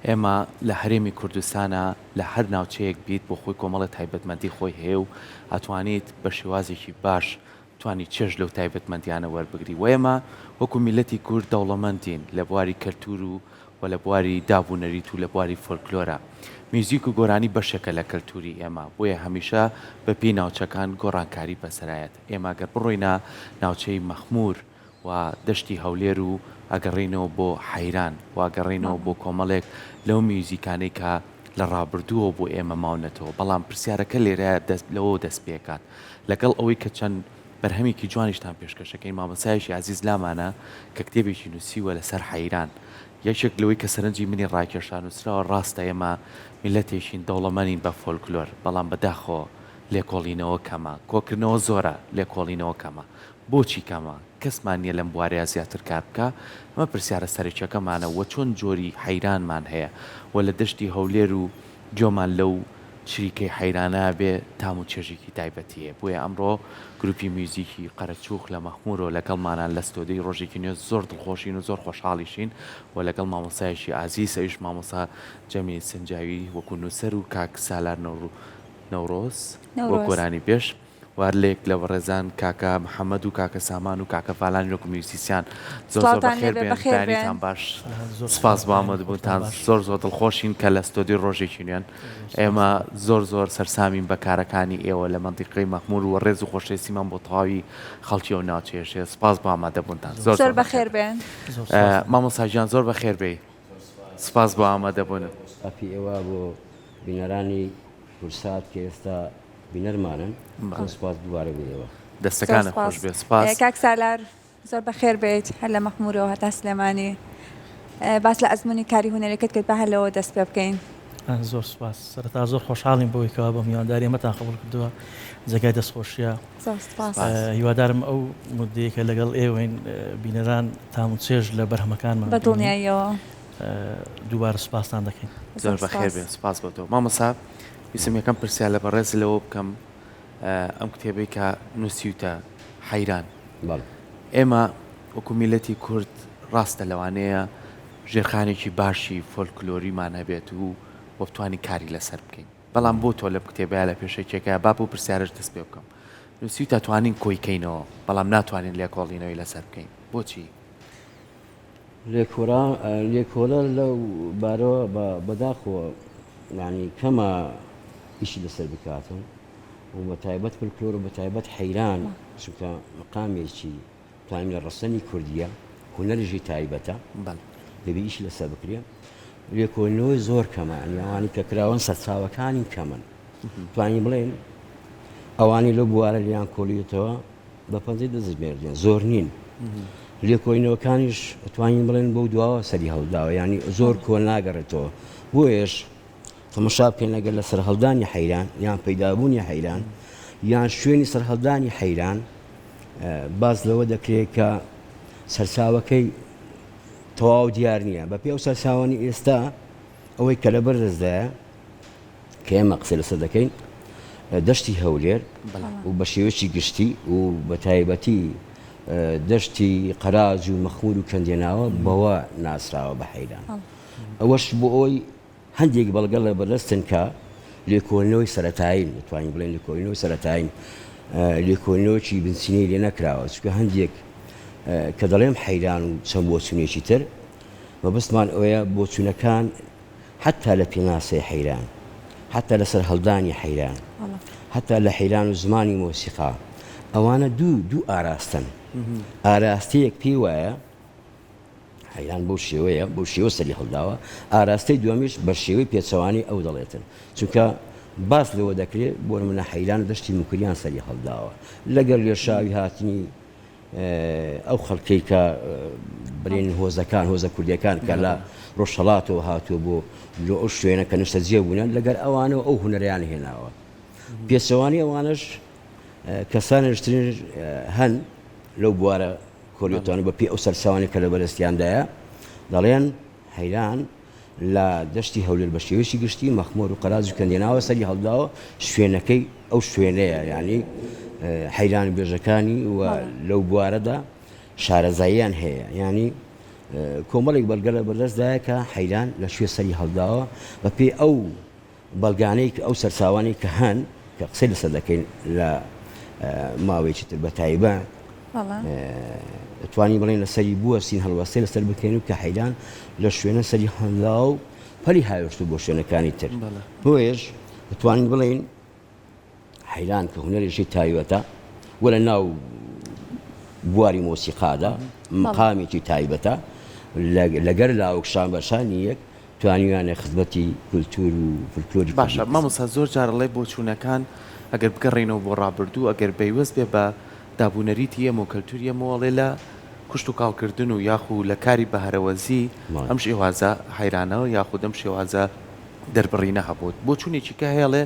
ئێمە لە هەرێمی کوردستانە لە هەر ناوچەیەک بیت بۆ خۆی کۆمەڵی تایبەتمەندی خۆی هەیە و ئەتوانیت بە شێوازێکی باش توانی چێژ لەو تایبەتمەندیانە وەربگری و ئێمە وەکو میلەتی کورد دەوڵەمەندین لە بواری کەلتور و لە بواری دابوونەریت و لە بواری فۆلکلۆرە. میوزیک و گۆرانی بەشێکە لە کەلتوری ئێمە، بۆیە هەمیشە بە پێی ناوچەکان گۆڕانکاری بەسەرایەت. ئێمە گەر بڕۆینە ناوچەی مەخمور و دەشتی هەولێر و ئەگەڕێینەوە بۆ حەیران و ئەگەڕێینەوە بۆ کۆمەڵێک لەو میوزیکانەی کە لە ڕابردووە بۆ ئێمە ماونەتەوە، بەڵام پرسیارەکە لێرە لەوە دەست پێکات لەگەڵ ئەوەی کە چەند بەرهەمێکی جوانیشتان پێشکەشەکەی مامەسایشی عزیز لامانە کە کتێبێکی نووسیوە لەسەر حەیران. یەکێک لەوەی کە سەرنجی منی ڕاکێشان وسراوە ڕاستە ئێمە میلەتێکین دەوڵەمەندین بە فۆلکلۆر، بەڵام بەداخۆ لێکۆڵینەوە کەمە، کۆکردنەوە زۆرە، لێکۆڵینەوە کەمە. بۆچی کەمە؟ کەسمان نییە لەم بوارەیە زیاتر کار بکە. ئەمە پرسیارە سەرچەکەمانە وە چۆن جۆری حەیرانمان هەیە و لە دەشتی هەولێر و جۆمان لەو چریکەی حەیرانە بێ تام و چێژێکی تایبەتیە. بۆیە ئەمڕۆ گروپی میوزیکی قەرەچووخ لە مەخمورەوە لەگەڵمانان لە ستۆدیۆی ڕۆژێکی نوێ زۆر دڵخۆشین و زۆر خۆشحاڵیشین و لەگەڵ مامۆسایەکی عازیز ئەویش مامۆسا جەمیل سنجاوی وەکو نووسەر و کاک سالار نەورۆز وە گۆرانی بێش وارلێک لە ڕێزان کاکە محەممەد و کاکە سامان و کاکە فالانی وەکو میوزیسیان زۆر بەخێر بێنیتان باش. سپاس بۆ ئامادەبوونتان، زۆر زۆر دڵخۆشین کە لە ستۆدیۆی ڕۆژێکی نوێن. ئێمە زۆر سەرسامین بە کارەکانی ئێوە لە مەنتیقەی مەخمور و ڕێز و خۆشەویستیمان بۆ تەواوی خەڵکی و ناوچەیەشێ. سپاس بۆ ئامادەبوونتان، زۆر بەخێر بێن. مامۆستاژیان زۆر بەخێر بێ. سپاس بۆ ئامادەبوون. ئەپی ئێوە بۆ بینەرانی کورسات کە ئێستا بینەرمانن سپاس دووارە بێەوە دەستەکانە خۆش بێ. سپاس کاک سالار، زۆر بەخێر بێت هەر لە مەخمورەوە هەتا سلێمانی. باس لە ئەزمموی کاری هونەرەکەت کرد بە هەلەوە دەست پێ بکەین. زۆر سپاس. سەرەتا زۆر خۆشحاڵین بۆی کەوا بە میوانداری ئێمەتان قبول کردووە، جێگای دەستخۆشیە. هیوادارم ئەو مودەیەکە لەگەڵ ئێوەین بینەران تام و چێژ لە بەرهەمەکانمان بەدڵنیاییەوە دووبارە سوپاسان دەکەین. زۆر بەخێر بێ. سپاس بۆ تۆ مامۆستا. ویسم یەکەم پرسیار لە بەڕێز لەوە بکەم ئەم کتێبەی کە نووسیوتە حەیران. ئێمە وەکو میلەتی کورد ڕاستە لەوانەیە ژێرخانێکی باشی فۆلکلۆریمان هەبێت و بتوانی کاری لەسەر بکەین، بەڵام بۆ تۆ لە کتێبەیە لە پێشەکێکە با بۆ پرسیارش دەست پێ بکەم. نووسیوتە توانین کۆیکەینەوە بەڵام ناتوانین لێکۆڵینەوەی لەسەر بکەین. بۆچی؟ لێکۆڵە لەو بارەوە بەداخۆ یعنی کەمە ئیشی لەسەر بکاتن و بە تایبەت فۆلکلۆر و بە تایبەت حەیران چونکە مقامێکی توانین لە ڕەسەنی کوردیە هونەرژی تایبەتە دەبێ ئیشی لەسەر بکرێ. لێکۆڵینەوەی زۆر کەمە، ئەوانی کە کراوەن سەرچاوەکانی کەمن. توانین بڵێن ئەوانی لەو بوارە لیان کۆڵیێتەوە بە 50 دەستژمێردێن، زۆر نین. لێکۆڵینەوەکانیش توانین بڵێن بەو دواوە سەری هەڵداوە، ینی زۆر کۆن ناگەڕێتەوە. بۆیش تەماشا بکەین ئەگەر لە سەرهەڵدانی حەیران یان پەیدابوونی حەیران یان شوێنی سەرهەڵدانی حەیران باز لەوە دەکرێت کە سەرچاوەکەی تەواو دیار نییە. بە پێ و سەرچاوانی ئێستا ئەوەی کە لە بەردەستدایە کە ئێمە قسە لەسەر دەکەین دەشتی هەولێر و بە شێوەیەکی گشتی و بە تایبەتی دەشتی قەراج و مەخمور و کەندێناوە بەوە ناسراوە بە حەیران. ئەوەش بۆ ئەوی هەندێک بەڵگەڵ لە بەردەستن کە لێکۆڵینەوەی سەرەتایین دەتوانین بڵێن لێکۆڵینەوەی سەرەتایین لێکۆڵینەوەکی بنچینەی لێ نەکراوە، چونکە هەندێک کە دەڵێم حەیران و چەند بۆچوونێکی تر مەبەستمان ئەوەیە بۆچوونەکان حتا لە پێناسەی حەیران، حتا لەسەر هەڵدانی حەیران، حتا لە حەیران و زمانی مۆسیقا ئەوانە دوو ئاراستن. ئاراستەیەک پێی وایە حەیران بەو شێوەیە بەو شێوە سەری هەڵداوە، ئاراستەی دووەمیش بە شێوەی پێچەوانی ئەو دەڵێتن، چونکە باس لەوە دەکرێت بۆ منە حەیران دەشتی موکریان سەری هەڵداوە لەگەر لێشاوی هاتنی ئەو خەڵکەی کە برین هۆزەکان هۆزە کوردیەکان کە لە ڕۆژهەڵاتەوە هاتووە بۆ لە ئەو شوێنە کە نیشتە جێ بوونیان لەگەر ئەوانەوە ئەو هونەریان هێناوە. پێچەوانی ئەوانش کەسانشترین هەن لەو بوارە کۆلیۆتوانی بە پێ ئەو سەرچاوانی کە لە بەرزتیاندایە دەڵێن حەیران لە دەشتی هەولێر بە شێوەیەکی گشتی مەخمور و قەراج و کەندێناوە سەری هەڵداوە شوێنەکەی ئەو شوێنەیە، یعنی حەیران بێژەکانی و لەو بوارەدا شارەزاییان هەیە، ینی کۆمەڵێک بەڵگە بەردەستدایە کە حەیران لە شوێ سەری هەڵداوە بە پێی ئەو بەڵگانەی ئەو سەرچاوانی کە هەن کە قسەی لەسەر دەکەین لە ماوەیەکی تر بە تایبەت توانی بڵێن لەسەری بووە سین هەڵوەستەی لەسەر بکەین و کە حەیران لە شوێنە سەری هەڵدا و پەلی هاوێشت بۆ شوێنەکانی تر بۆیش دەتوانین بڵێن حەیران کە هونەرێکی تایبەتە وە لە ناو بواری مۆسیقادا مقامێکی تایبەتە لەگەر لاوەکشان بەشانی یەک توانیوانە خزمەتی کولتور و فولکلۆری باشە مامۆستا زۆر جارەڵێ بۆ چوونەکان ئەگەر بگەڕێنەوە بۆ ڕابردوو ئەگەر پەیوەست بێ بە دابوونەریتی ئێمە و کەلتوری ئێمەوەڵێ لە کوشت و کاڵکردن و یاخو لە کاری بەهارەوەزی ئەم شێوازە حەیرانەوە یاخود ئەم شێوازە دەربڕینە هەبووت بۆ چوونێکی کە هێڵێ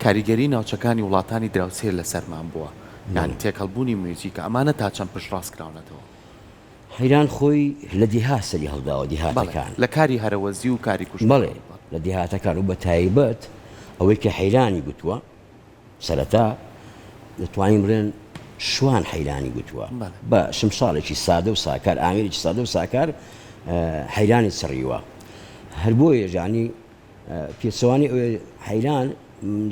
کاریگەری ناوچەکانی وڵاتانی دراوسێر لەسەرمان بووە یعنی تێکەڵبوونی موزیکە ئەمانە تا چەند پشت ڕاستکراونەتەوە حەیران خۆی لە دیها سەری هەڵداوە دیهاتەکان لە کاری هەرەوەزی و کاری کوشت بەڵێ لە دیهاتەکان و بە تایبەت ئەوەی کە حەیرانی گوتووە سەرەتا دەتوانین بڵێن شوان حەیرانی گوتووە بە شمشاڵێکی سادە و ساکار ئامێرێکی سادە و ساکار حەیرانی سڕیوە هەر بۆیە ژانی پێچەوانی حەیران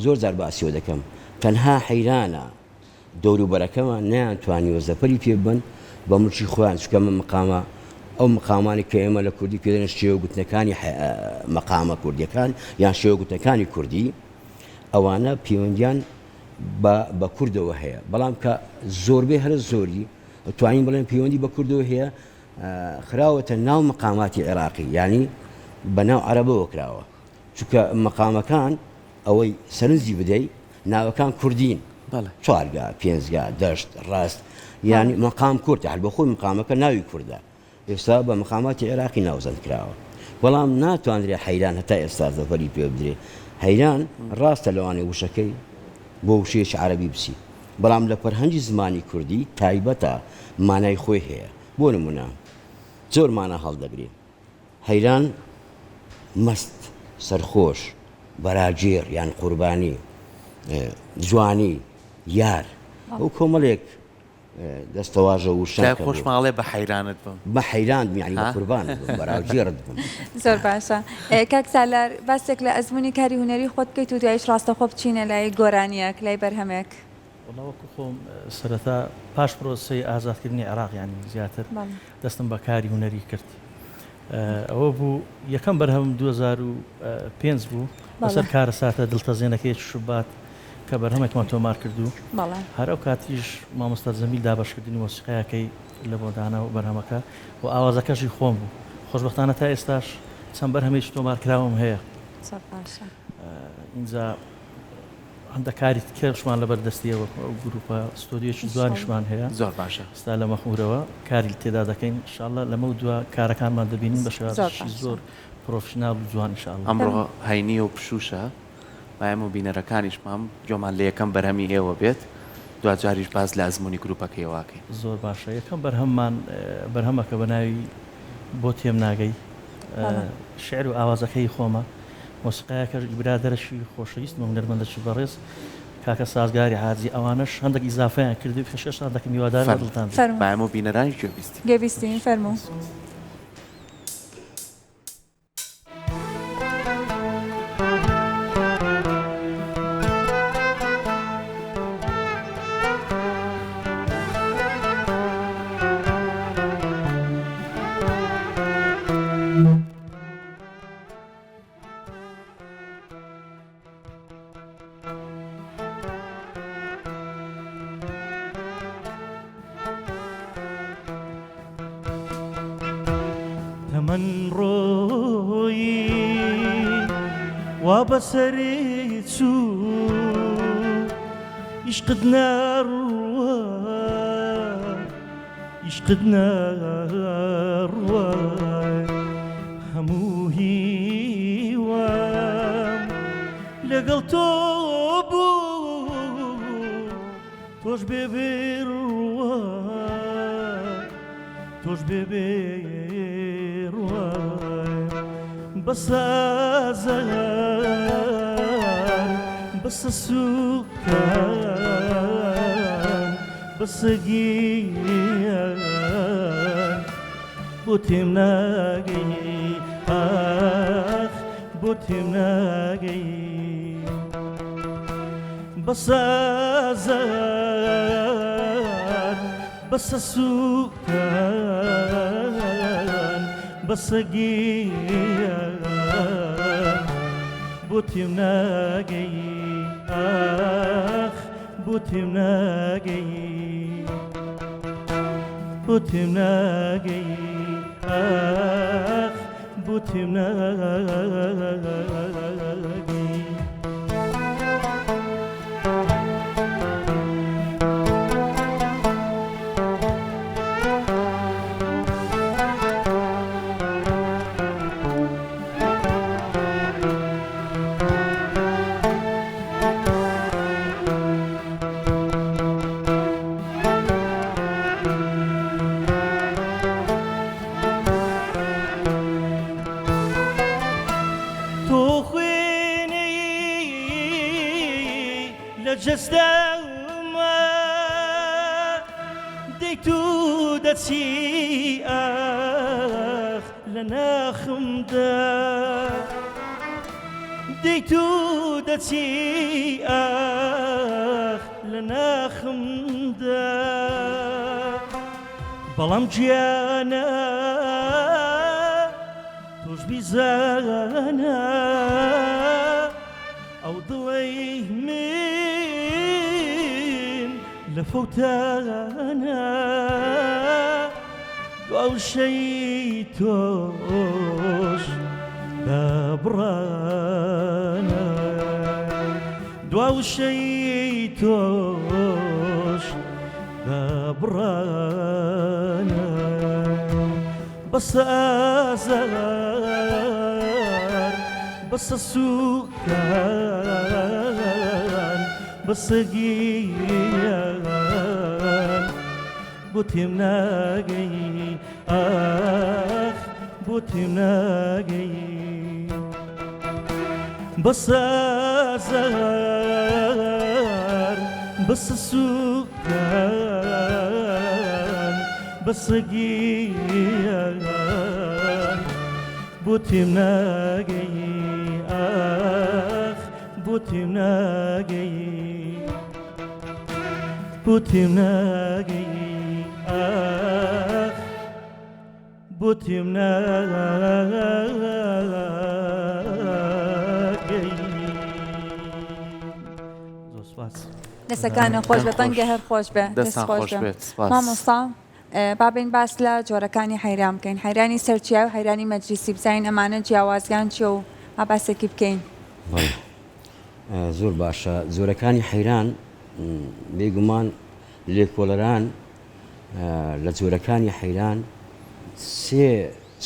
زۆر جار باسیەوە دەکەم تەنها حەیرانە دەوروبەرەکەمان نەیانتوانی وەزەپەری پێ بن بە ملکی خۆیان چکە من مقامە ئەو مقامانی کە ئێمە لە کوردی پێدەن شێوە گوتنەکانی مەقامە کوردیەکان یان شێوە گوتنەکانی کوردی ئەوانە پەیوەندیان بە کوردەوە هەیە بەڵام کە زۆربەی هەرە زۆری توانین بڵێن پەیوەندی بە کوردەوە هەیە خراوەتە ناو مەقاماتی عێراقی ینی بە ناو عەرەبەوە کراوە چونکە مەقامەکان ئەوەی سەرنجی بدەی ناوەکان کوردین چوارگا پێنجگا دەشت ڕاست ینی مەقام کوردە هەر بە خۆی مەقامەکە ناوی کوردە ئێستا بە مەقاماتی عێراقی ناوزەند کراوە بەڵام ناتوانرێ حەیران هەتا ئێستا زەفەری پێ بدرێ حەیران ڕاستە لەوانەی وشەکەی بۆ وشەیەکی عەرەبی بسی بەڵام لە فەرهەنگی زمانی کوردی تایبەتە مانای خۆی هەیە بۆ نمونە زۆر مانە هەڵدەگرێ حەیران مەست سەرخۆش بەراجێر یان قوربانی جوانی یار ئەو کۆمەڵێک دەستەواژە و شای خۆشماڵێ بە حەیرانت بم بە حەیران میانی بە قوربان بەراجێرت بم زۆر باشە کاک سالار باسێک لە ئەزمموی کاری هونەری خۆت بکەیت و دوایش ڕاستەخۆ بچینە لای گۆرانیەک لای بەرهەمێک وەڵاوەکو خۆم سەرەتا پاش پرۆسەی ئازادکردنی عێراق ینی زیاتر دەستم بە کاری هونەری کرد ئەوە بوو یەکەم بەرهەم 2005 بوو بەسەر کارە ساتە دڵتەزێنەکەی شوبات کە بەرهەمێکمان تۆمار کردو هەر ئەو کاتیش مامۆستا جەمیل دابەشکردنی مۆسیقایەکەی لە بۆدانە و بەرهەمەکە و ئاوازەکەشی خۆم بوو خۆشبەختانە تا ئێستاش چەند بەرهەمێکی تۆمار کراوم هەیە اینجا هەندە کاری کێشمان لە بەردەستیەوە گروپە ستۆدیۆکی جوانیشمان هەیە زۆر باشە ستا لە مەخمورەوە کاری تێدا دەکەین ئینشاءالله لەمە دووە کارەکانمان دەبینین بە شێوازی زۆر پرۆفشنال و جوان ئینشاءالله ئەمڕۆ هەینی و پشوشە بایم و بینەرەکانیشمان جۆمان لە یەکەم بەرهەمی ئێوە بێت دوجاریش باز لە ئەزمموی گروپەکەیەواکەین زۆر باشە یەکەم بەرهەممان بەرهەمەکە بە ناوی بۆ تێم ناگەی شعر و ئاوازەکەی خۆمە مۆسیقایەکە برادەرەشی خۆشەویستمە هونەرمەندێکی بەڕێز کاکە سازگاری حاجی ئەوانەش هەندێک ئیزافەیان کردی پێشێشان دەکەم میوادار دڵتان بایم و بینەرانی گوێبیستین فەرموو من روی و بسری چو عشقت نروى عشقت نروى هموهي وام لقل توبو توش ببروى توش ببروى بس أزار بس سكان بس جيان بوتیم نگی آخ بوتیم نگی بس زار بس سوکان بس گیان بوتیم نگی آخ بوتیم نگی بوتیم نگی آخ بوتیم نگی جستما ديتو دتي آخ لنا خمدا ديتو دتي آخ لنا خمدا بلام جيانا توش بيزانا أو ضويه لفوتانا أو شيتوش دبرانا دواو شيتوش دبرانا بس أزار بس السكان بس جيان بوتیم نگی آخ بوتیم نگی بس زار بس سکان بس گیان بوتیم نگی آخ بوتیم نگی بوتیم نگی آخ بوتیم نگی دەستەکانە خۆش بە بەنگە هەر خۆش بێ دەستان خۆش بێت سپاس. مامۆستا بابین باس لە جۆرەکانی حەیران بکەین حەیرانی سەرچیا و حەیرانی مەجلیسی بزین ئەمانە جیاوازیان چیە و ئاباسێکی بکەین زۆر باشە زۆرەکانی حەیران بێگومان لێکۆڵەران لە جۆرەکانی حەیران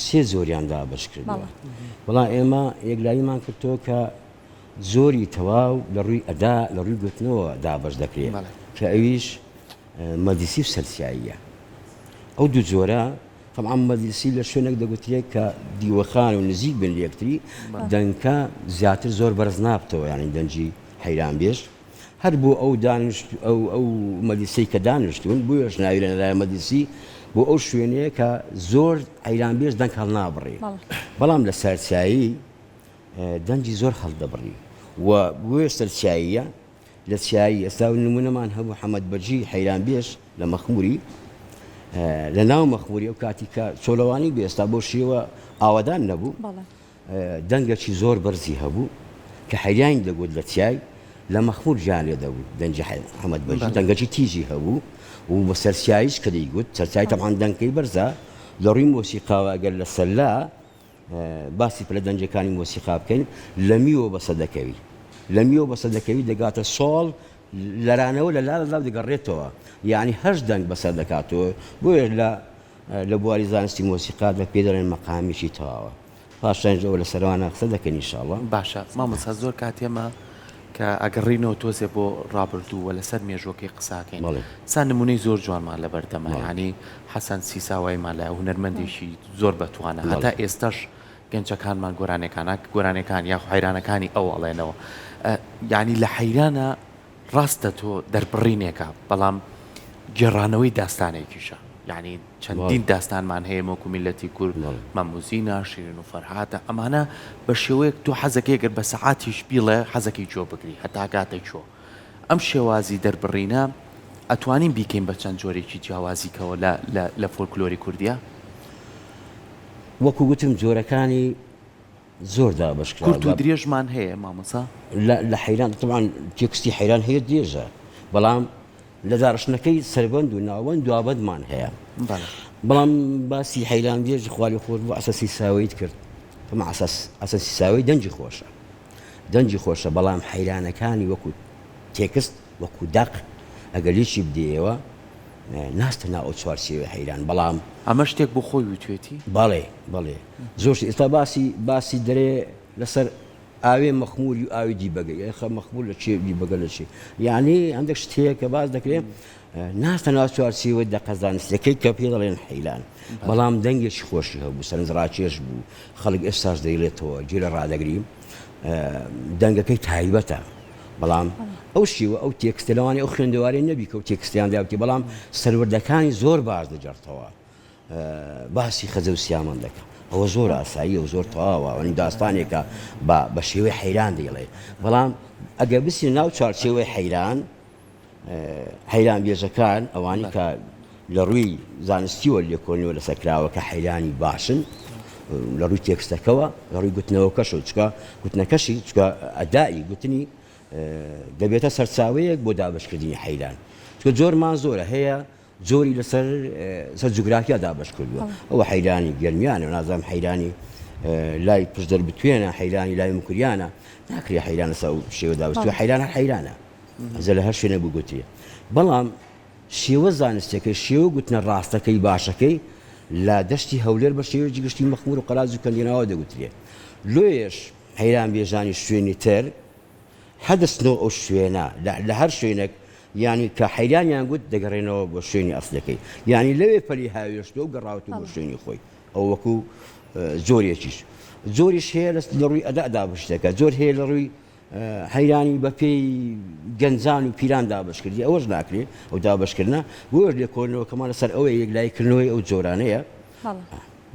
سێ زۆریان دابش کردەوە بەڵام ئێمە یەکلاییمان کردەوە کە زۆری تەواو لە ڕووی ئەدا لە ڕووی گوتنەوە دابش دەکرێت کە ئەویش مەدرسی و سەرچاییە ئەو دوو جۆرە طبعا مەدرسی لە شوێنێک دەگوترێت کە دیوەخان و نزیک بن لە یەکتری دەنگکە زیاتر زۆر بەرز نابتەوە یانی دەنجی حەیران بێژ هەر بۆ ئەو ئەو مەدرسەی کە دانیشتون بۆیەش ناوی لەلایە مەدرسی بۆ ئەو شوێنەیە کە زۆر حەیران بێژ دەنگ هەڵ نابڕێ بەڵام لە سەرچایی دەنجی زۆر هەڵدەبڕی و بۆیە سەرچاییە لە چایی ئێستا نمونەمان هەبوو حەمەد بەرجی حەیران بێژ لە مەخموری لە ناو مەخموری ئەو کاتی کە چۆلەوانی بێ ئێستا بۆ شێوە ئاوادان نەبوو دەنگێکی زۆر بەرزی هەبوو کە حەیرانی دەگوت لە چای لە مەخمور گیان لێ دەبوو دەنجی حەمەد بەرجی دەنگەکی تیژی هەبوو و بە سەرچاییش کە دەیگوت سەرچای تەمان دەنگەکەی بەرزە لە ڕووی مۆسیقاوە ئەگەر لە سەلا باسی پلە دەنجەکانی مۆسیقا بکەین لە میوە بەسە دەکەوی لە میوە بەسە دەکەوی دەگاتە سۆڵ لەرانەوە لە لاڵ دەگەڕێتەوە یعنی هەش دەنگ بەسەر دەکاتەوە بۆیە لە بواری زانستی مۆسیقات بە پێ دەڵێن مەقامیشی تەواوە پاشانەوە لە سەروانە قسە دەکەن ئینشاءڵڵا باشە مامۆستا زۆر کاتێمە کە ئەگەڕینەوە تۆزێ بۆ ڕابردوو لەسەر مێژوەکەی قساکەین سان نمونەی زۆر جوانمان لە بەردەمە ینی حەسەن سیساوایمان لە هونەرمەندێکی زۆر بەتوانە هەتا ئێستاش گەنجەکانمان گۆرانەکان یاخ حەیرانەکانی ئەو ئەڵێنەوە یعنی لە حەیرانە ڕاستە تۆ دەربڕینێکە بەڵام گێڕانەوەی داستانێکیشە یعنی چەندین داستانمان هەیە وەکو میلەتی کورد مەموزینە شیرین و فەرهاتە ئەمانە بە شێوەیەک تو حەزەکەی گەر بە سەعاتیش بیڵێ حەزەکەی جۆ بگری هەتا کاتێک چۆ ئەم شێوازی دەربڕینە ئەتوانین بیکەین بە چەند جۆرێکی جیاوازیکەوە لە فۆلکلۆری کوردیە وەکو گوتم جۆرەکانی زۆردا بەشکرا کورت و درێژمان هەیە مامۆسا لە حەیران طبعاً تێکستی حەیران هەیە درێژە بەڵام لە داڕشنەکەی سەربەند و ناوەند دوابەدمان هەیە بەڵام باسی حەیران درێژ خوالی خۆر بۆ ئەساسی ساوەیت کرد ئەساسی ساوەی دەنجی خۆشە بەڵام حەیرانەکانی وەکو تێکست وەکو دەق ئەگەر هیچی بدێەوە ناستە ناو ئەو چوارچێوەی حەیران بەڵام ئەمە شتێک بۆ خۆی وتوێتی بەڵێ زۆر ئێستا باسی دەرێ لەسەر ئاوێ مەخموری و ئاوی دیبەگەی خە مەخمول لە چێ دیبەگە لە چێ یعنی هەندێک شتەیە کە باز دەکرێت ناستە ناو چوارچێوەی دەقەزانستەکەی کە پێ دەڵێن حەیران بەڵام دەنگێکی خۆشی هەبوو سەرنجڕاکێش بوو خەڵک ئێستاش دەیڵێتەوە جێرە ڕادەگریم دەنگەکەی تایبەتە بەڵام ئەو شیوە ئەو تێکستە لەوانێ ئەو خوێندەواری نەبی کە ئەو تێکستیان داوتی بەڵام سەروەردەکانی زۆر باش دەجێڕتەوە باسی خەجە و سیامان دەکە ئەوە زۆر ئاسایی و زۆر تەواوە ئەوەنی داستانێکە بە شێوەی حەیران دەیڵێ بەڵام ئەگەر بچین ناو چوارچێوەی حەیران بێژەکان ئەوانی کە لە ڕووی زانستیوە لێکۆڵینەوە لەسەرکراوە کە حەیرانی باشن لە ڕووی تێکستەکەەوە لە ڕووی گوتنەوەکەش و چکە گوتنەکەشی چکە ئەدایی گوتنی دەبێتە سەرچاوەیەک بۆ دابشکردنی حەیران چکە جۆرمان زۆرە هەیە جۆری لەسەر جوگرافیا دابش کردووە ئەوە حەیرانی گەرمیانە و نازام حەیرانی لای پشدەر بتوێنە حەیرانی لای مکریانە ناکرێ حەیران لەسەر شێوە دابستوە حەیران هەر حەیرانە ئەزە لە هەر شوێنە بگوتیە بەڵام شێوە زانستەکەی شێوە گوتنە ڕاستەکەی باشەکەی لە دەشتی هەولێر بە شێوەیەکی گشتی مەخمور و قەراز و کەندێناوە دەگوترێ لۆیش حەیران بێژانی شوێنی تر هەدەستنەوە ئەو شوێنە لە هەر شوێنێک یعنی کە حەیرانیان گوت دەگەڕێنەوە بۆ شوێنی ئەسلەکەی یعنی لەوێ پەلی هاوێشتەوە و گەڕاوەوە بۆ شوێنی خۆی ئەو وەکو زۆریش هەیە لە ڕووی ئەدا دابشتەکە زۆر هەیە لە ڕووی حەیرانی بە پێی گەنجان و پیران دابشکردی ئەوەش ناکرێت ئەو دابشکردە بۆش لێکۆڵنەوە کەمان لەسەر ئەوەیە یەکلایکردنەوەی ئەو جۆرانەیە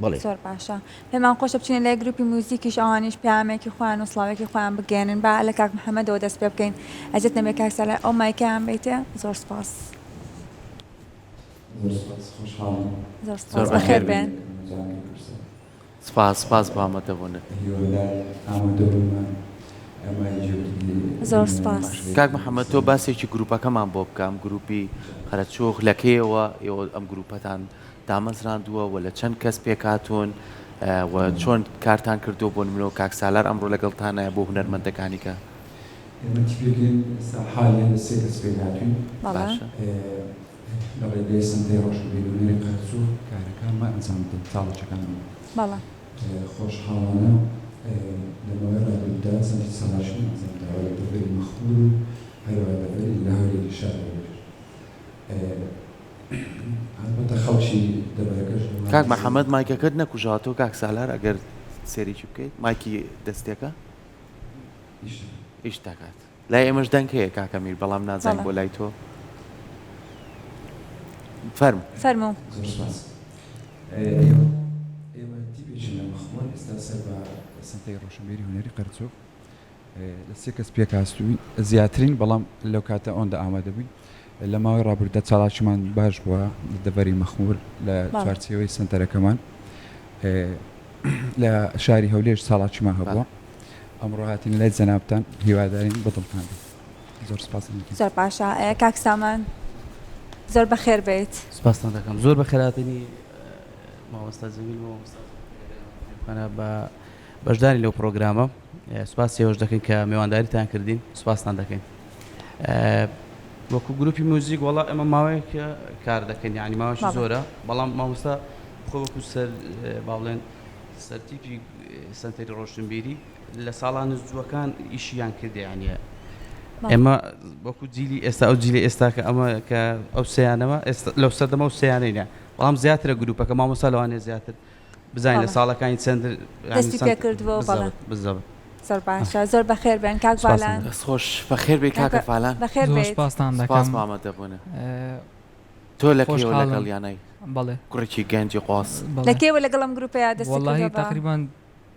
بەڵێ زۆر باشە پێمان خۆشە بچینە لای گروپی موزیکیش ئەوانیش پامێکی خۆیان و سڵاوێکی خۆیان بگەێنن با لە کاک محەممەدەوە دەست پێ بکەین ئەزت نەبێ کاکسەلە ئەو مایکیان بیتێ زۆر سپاس زۆر بەخێر بێن سپاس بۆ ئامادەبوونت زۆر سپاس کاک محەممەد تۆ باسێکی گروپەکەمان بۆ بکەم گروپی خەرەچۆخ لەکەیەوە ئێوە ئەم گروپەتان دامەزراندووە و لە چەند کەس پێکاتون و چۆن کارتان کردو بۆ منەوە کاک سالار ئەمڕۆ لەگەڵتانە بۆ هونەرمەندەکانی کە حالیان لە سێ کەس پێکاتوین لە ڕێگەی سنتەی ڕۆژبیرونەری قەرچوو کارەکانمان ئەنجام بدەین چاڵەچەکانمان خۆشحاڵانە لەمەوەی ڕادیۆدا سەنتی سەڵاشین ئەنجامداوە لە دەڤەری مەخمور و هەروە دەڤەری لە هەولێری شارەوەی البته خەڵکی دەبەرەکەش کاک محەممەد مایکەکەت نەکوژاتەوە کاک سالار ئەگەر سێریکی بکەیت مایکی دەستێکە ئیش دەکات لای ئێمەش دەنگ هەیە کاکە میر بەڵام نازانین بۆ لای تۆ فەرموو ئێوە تیپێکی لە مەخمۆر ئێستا سەر بە سنتەی ڕۆشنبیری هونەری قەرچۆ لە سێ کەس پێکاستوین زیاترین بەڵام لەو کاتە ئەوەندا ئامادە بووین لە ماوەی ڕابردە چاڵاکیمان باش بووە دەڤەری مەخمور لە چوارچێوەی سنتەرەکەمان لە شاری هەولێر ساڵاکیمان هەبووە ئەمڕۆ هاتین لای جەنابتان هیوادارین بەدڵتان زۆر سپاس زۆر باشە کاک سامان زۆر بەخێر بێت سپاسان دەکەم زۆر بەخێراتنی مامۆستا جەمیل مامۆستا بە بەشداری لەو پرۆگرامە سوپاس ئێوەش دەکەین کە میوانداریتان کردین سوپاسان دەکەین وەکو گروپی موزیک وڵا ئەمە ماوەیەکە کار دەکەین یعنی ماوەشی زۆرە بەڵام مامۆستا خۆ وەکو سەر باڵێن سەرتیپی سنتەری ڕۆشنبیری لە ساڵان زووەکان ئیشیان کردی یعنیە ئێمە وەکو جیلی ئێستا ئەو جیلی ئێستا کە ئەمە کە ئەو سیانەوە لەو سەردەمە و سیانەینە بەڵام زیاترە گروپەکە مامۆستا لەوانێ زیاتر بزانین لە ساڵەکانی چەند دەستی پێ کردووە بزەوت زۆر باشە زۆر بەخێر بێن کاک باڵان خۆش بەخێر بێ کاکە فالان بەخێر بێت سپاس مامەدەبوونە تۆ لەکەیەوە لەگەڵ یانەی بەڵێ کوڕێکی گەنجی قۆس لە کێوە لەگەڵم گروپەیە دەستی والله کردەوە بە؟ تقریبا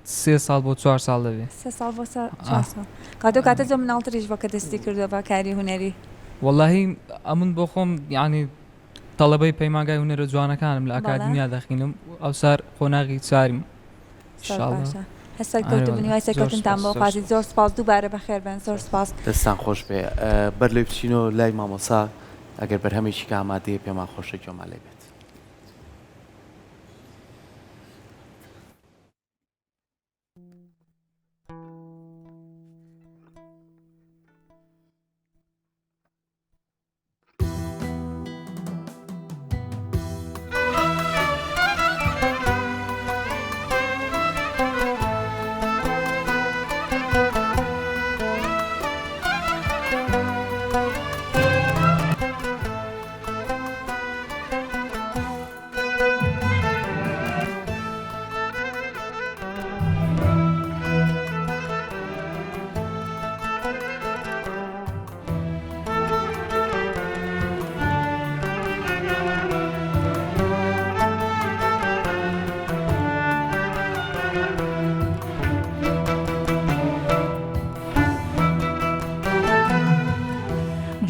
3 ساڵ بۆ 4 ساڵ دەبێ 3 ساڵ بۆ 4 ساڵ کاتۆ کاتە زۆر مناڵتریش بە کە دەستی کردەوە بە کاری هونەری والله ئەمن بۆ خۆم یعنی تەڵەبەی پەیمانگای هونەرە جوانەکانم لە ئاکادمیا دەخینم ئەو سار خۆناغی چاریم هەستا کەوتبوونی وای سەرکەوتنتان بۆ خوازی زۆر سپاس دووبارە بەخێر بن زۆر سپاس دەستان خۆش بێ بەر لێ بچینەوە لای مامۆسا ئەگەر بەرهەمێکی کە ئامادەیە پێمان خۆشە گوێمان لێ بێت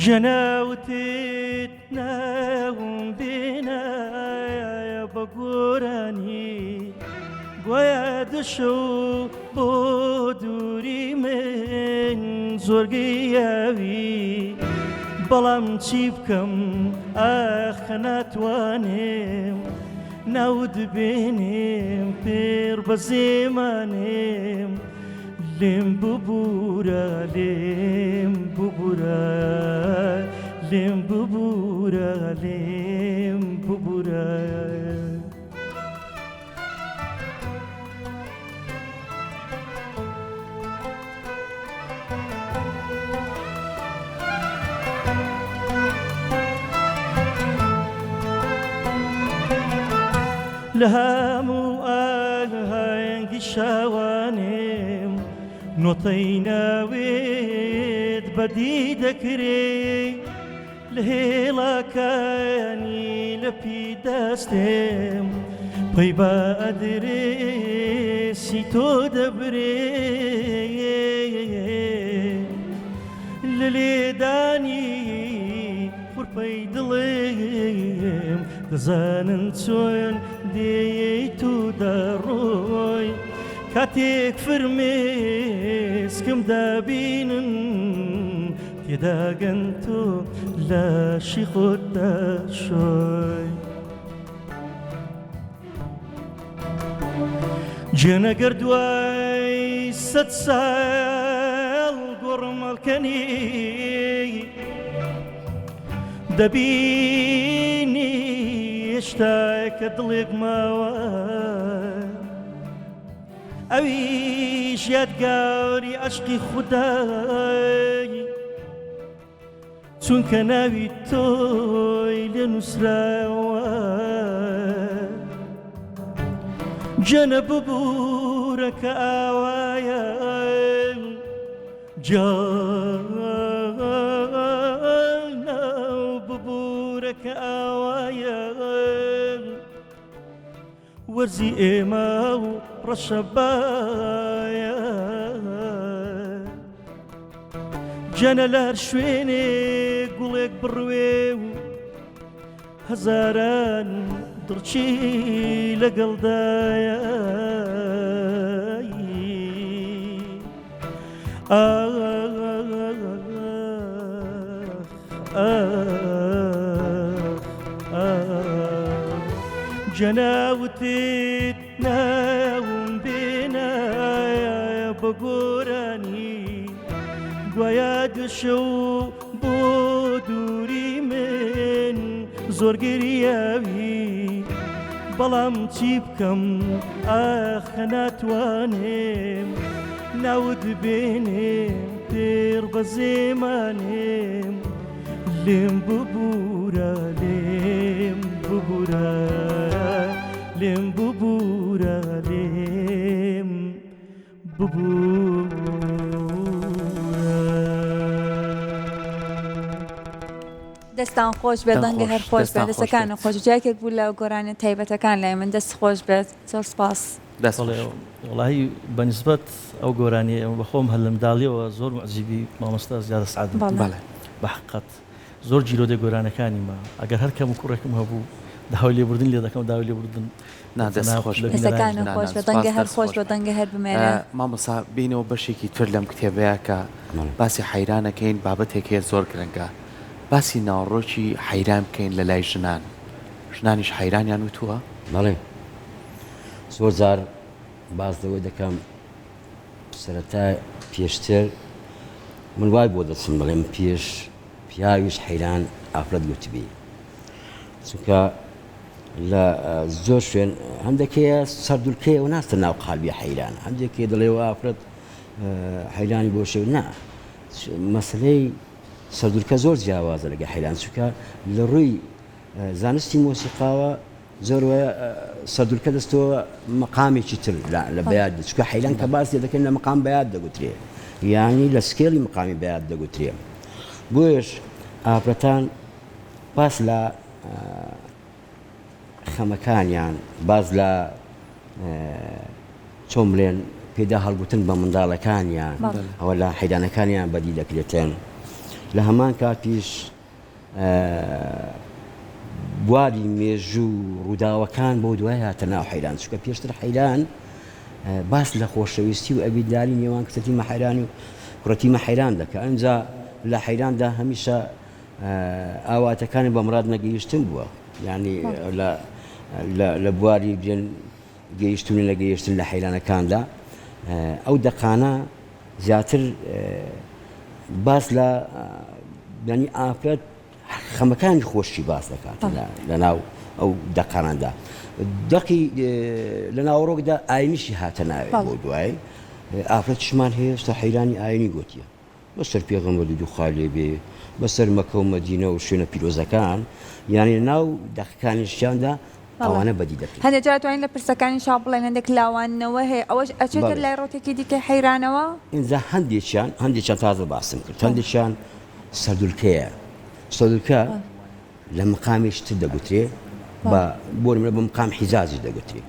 جناوتت ناوم بينا بقوراني قويا دشو بودوري من زورقياوي بلام تشيبكم أخناتوانيم ناود بينيم بير بزيمانيم لم ببورا لم ببورا لم ببورا لم ببورا لهامو آلهاينجي شاوانيم نوطينا ويد بديد كري لهيلا كاني لبي داستم طيبا أدري سيتو دبري للي داني خربي دليم دزانن تسوين ديتو داروي كاتيك فرميس كم دابينن تداقنتو لا شي خدا شوي جانا قردواي 6 سال قرم الكني دبيني اشتاك دلق ماوان اويش يدقاري عشقي خداي چونك ناوي توي لنسراوان جنب بورك آوايا جنب بورك آوايا ورزي إيماو رشبايا جانا لار شويني قولك برويو هزاران درچی لەگەڵ دایە جەناوتت ناوم بێنایە بە گۆرانی گویا دشە و بۆ دووری من زۆر گریاوی بەڵام چی بکەم ئاخە ناتوانێم ناود بێنێم پێر بە زێمانێم لێم ببوورە لێم ببوورە لێم ببوورە لێم ببوورە دەستان خۆش بێت دەنگە هەر خۆش بێت دەستەکان خۆش جایکێک بوو لە گۆرانە تایبەتەکان لای من دەست خۆش بێت زۆر سپاس وڵی بەنسبەت ئەو گۆرانی بەخۆم هەل لە منداڵیەوە زۆر معجیبی مامۆستا زیادە سعد بە حقیقت زۆر جیرۆدە گۆرانەکانی ما ئەگەر هەر کەم و کوڕێکم هەبوو داوای لێبوردن لێ دەکەم داوای لێبوردن دەستەکان خۆش بێت دەنگە هەر خۆش بێت دەنگە هەر بمێنێ مامۆستا بینەوە بەشێکی تر لەم کتێبەیە کە باسی حەیرانەکەین بابەتێکی زۆر گرنگە باسی ناوڕۆکی حەیران بکەین لە لای ژنان ژنانیش حەیرانیان وتووە؟ بەڵێ زۆر جار باز لەوەی دەکەم سەرەتا پێشتر من وای بۆ دەچم بڵێم پێش پیاویش حەیران ئافرەت گوتبی چونکە لە زۆر شوێن هەندێکەیە سەردولکەیە و ناستە ناو قالبی حەیران هەندێکی دەڵێەوە ئافرەت حەیرانی بۆ شێو نا مەسلەی سەردولکە زۆر جیاوازە لەگە حەیران چونکە لە ڕووی زانستی مۆسیقاوە زۆر سەردولکە دەستەوە مەقامێکی تر لە بەیاد چونکە حەیران کە باس لێ دەکەن لە مەقام بەیاد دەگوترێ یانی لە سکێڵی مەقامی بەیاد دەگوترێ بۆیش ئافرەتان باس لە خەمەکانیان باز لە چۆن بڵێن پێدا هەڵگوتن بە منداڵەکانیان ئەوە لە حەیرانەکانیان بەدی دەکرێتن لە هەمان کاتیش بواری مێژوو ڕووداوەکان بۆ دوای هاتە ناو حەیران چونکە پێشتر حەیران باس لە خۆشەویستی و ئەبیداری نێوان کچەتیمە حەیرانی و کوڕەتیمە حەیران دەکە ئەمجا لە حەیراندا هەمیشە ئاواتەکانی بە مراد نەگەیشتن بووە یعنی لە بواری بێن گەیشتونی لە گەیشتن لە حەیرانەکاندا ئەو دەقانە زیاتر باس لە ینی ئافرەت خەمەکانی خۆشی باس دەکات لە ناو ئەو دەقاناندا دەقی لە ناوڕۆکدا ئاینیشی هاتە ناوێت بۆ دوای ئافرەتشمان هێشتا حەیرانی ئاینی گوتیە بەسەر پێغەمبەر دوو خاڵێ بێ بەسەر مەکە و مەدینە و شوێنە پیرۆزەکان یانی ناو دەقەکانیشیاندا ئەوانە بەدی دەکەن هەندێک جار توانین لە پرسەکانی شا بڵێن هەندێک لاوانەوە هەیە ئەوەش ئەچێتر لای ڕۆتێکی دیکە حەیرانەوە ئینجا هەندێکیان تازە باسم کرد هەندێکیان سەردولکەیە سەردولکە لە مقامێکی تر دەگوترێ بە بۆ نمونە بە مقام حیجازی دەگوترێ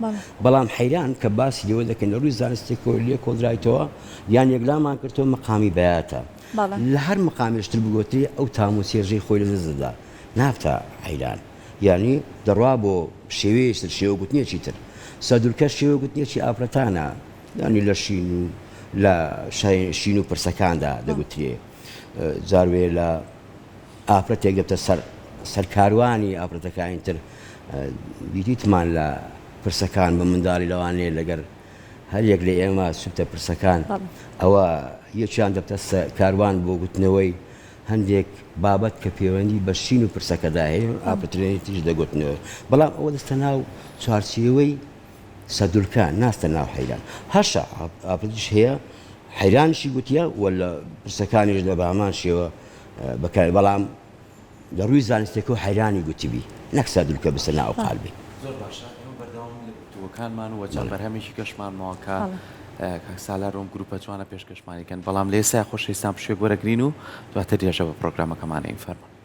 بەڵام حەیران کە باسی لێوە دەکەن لە ڕووی زانستێکەوە لێ کۆڵدرایتەوە یان یەکلامان کردەوە مقامی بەیاتە لە هەر مقامێشتر بگوتری ئەو تام و سێژەی خۆی لە دەستدا نافتە حەیران یعنی دەڕوا بۆ شێوەیەشتر شێوەگوتنیەکی تر سەردولکە شێوەگوتنیەکی ئافرەتانە ینی لە شین و پرسەکاندا دەگوترێ جاروێ لە ئافرەتێک دەبتە سەرکاروانی ئافرەتەکانی تر بیریتمان لە پرسەکان بە منداڵی لەوانەیە لەگەر هەر یەک لە ئێمە سوبتە پرسەکان ئەوە یەکیان دەبتە کاروان بۆ گوتنەوەی هەندێک بابەت کە پەیوەندی بە شین و پرسەکەدا هەیە ئافرەتێنێتیش دەگوتنەوە بەڵام ئەوە دەستە ناو چوارچێوەی سەردولکە ناستە ناو حەیران هەشە ئافرەتیش هەیە حەیرانشی گوتیە ولا پرسەکانیش لە بەهەمان شێوە بەکار بەڵام لە ڕووی زانستێکەوە حەیرانی گوتیبی نەک سەردولکە بسە ناو قالبی زۆر باشە بەردەوام لە گفتووەکانمان و وەچەند بەرهەمێکی گەشتمانەوە کە کاکسالار ڕۆم گروپە جوانە پێشکەشمانیکەن بەڵام لە ئێستا خۆشەویستان پشوێ وەرەگرین و دواتر درێژە بە پرۆگرامەکەمانەی فەرمان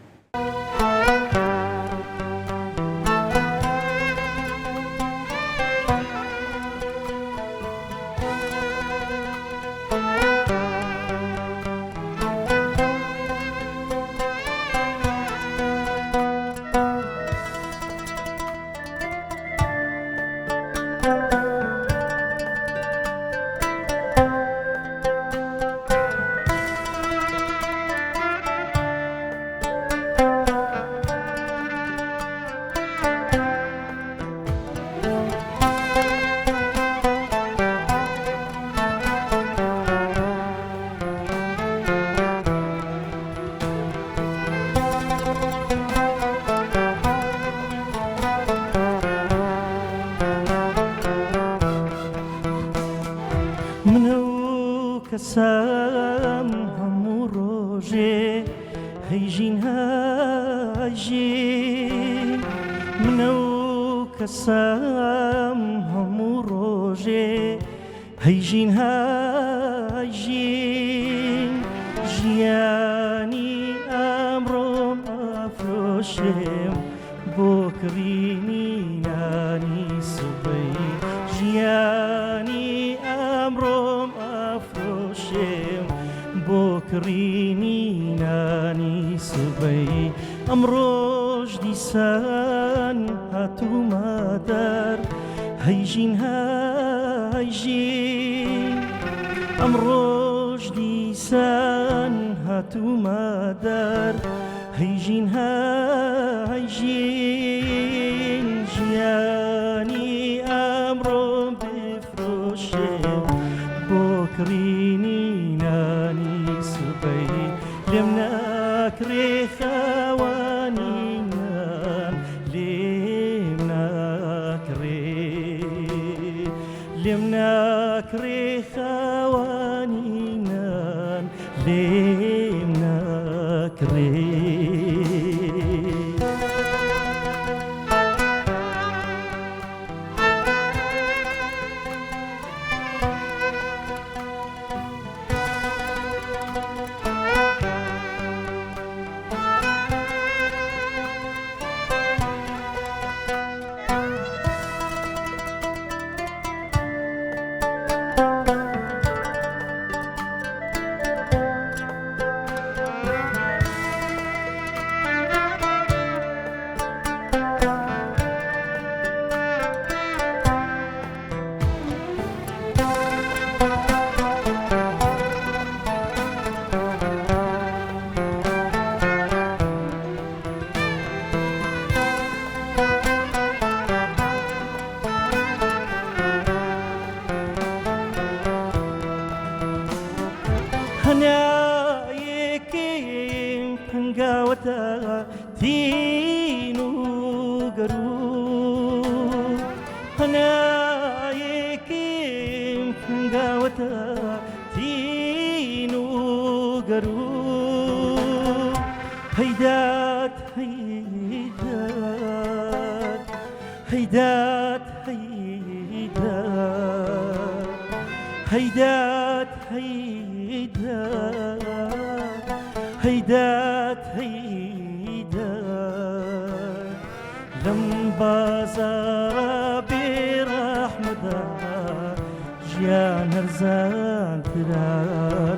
کەسام هەموو ڕۆژێ هەیژین هاژین منە و کەسام هەموو ڕۆژێ هەیژین هاژین ژیانی ئەمڕۆم ئافرۆ کڕینی نانی سبەی ئەمڕۆژ دیسان هاتوومە دەر هەیژین هەیژین ئەمڕۆژ دیسان هاتوومە دەر هەیژین هەیژین ژیانی ئەمڕۆم بفرۆشێ بۆ کڕینی نانی سبەی لێم ناکرێ خاوانی نان لێم ناکرێ لێم ناکرێ خاوانی نان لێم ناکرێ هەنایەکەم پنگاوەتە تین و گەروو هەنایەکەم پنگاوەتە تین و گەروو هەیدات هەیدات هەیدات هەیدات هەیدات هەیدات هەیدات لەم بازارە بێڕەحمەدا ژیان هەرزانترا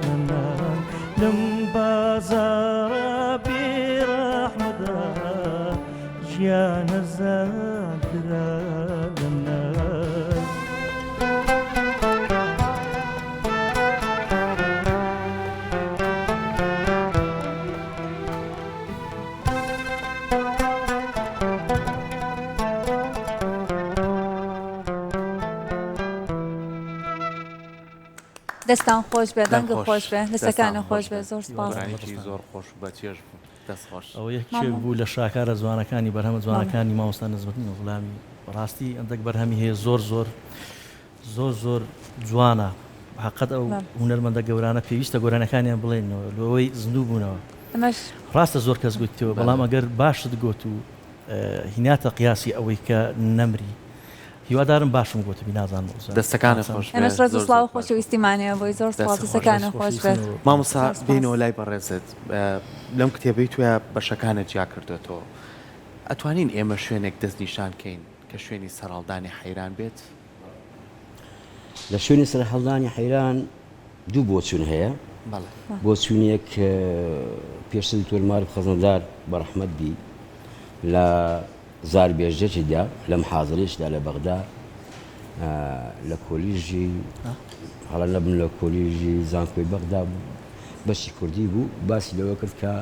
لەنان لەم بازارە بێڕەحمەدا ژیان هەرزانترا لەنان دەستان خۆش بێ دەنگ خۆش بێ دەستەکانە خۆش بێ زۆر سپاس زۆر خۆش بە چێژ بوو دەست خۆش ئەو یەکێک بوو لە شاکارە جوانەکانی بەرهەمە جوانەکانی مامۆستا نزمەتین وڵامی ڕاستی ئەندەک بەرهەمی هەیە زۆر زۆر زۆر زۆر جوانە حقت ئەو هونەرمەندە گەورانە پێویستە گۆرانەکانیان بڵێنەوە لەوەی زیندوو بوونەوە ڕاستە زۆر کەس گوتیەوە بەڵام ئەگەر باشت گوت و هیناتە قیاسی ئەوەی کە نەمری هیوادارم باشم گوتبی نازانم دەستەکانە خۆش ئەمەش ڕێز و سڵاو خۆش و ویستیمانەیە بۆی زۆر سڵاو دەستەکانە خۆش بێت مامۆستا بینەوە لای بەڕێزت لەم کتێبەی توە بەشەکانە جیا کردێتەوە ئەتوانین ئێمە شوێنێک دەستنیشانکەین کە شوێنی سەرهەڵدانی حەیران بێت لە شوێنی سەرهەڵدانی حەیران دوو بۆچوون هەیە بۆچوونێک پێشتر دکتۆر مارک خەزمەتدار بەڕەحمەت بی لە زاربێژێکیدا لە محازرێکدا لە بەغدا لە کۆلیژی هەڵا نەبن لە کۆلیژی زانکۆی بەغدا بوو بەشی کوردی بوو باسی لەوە کرد کە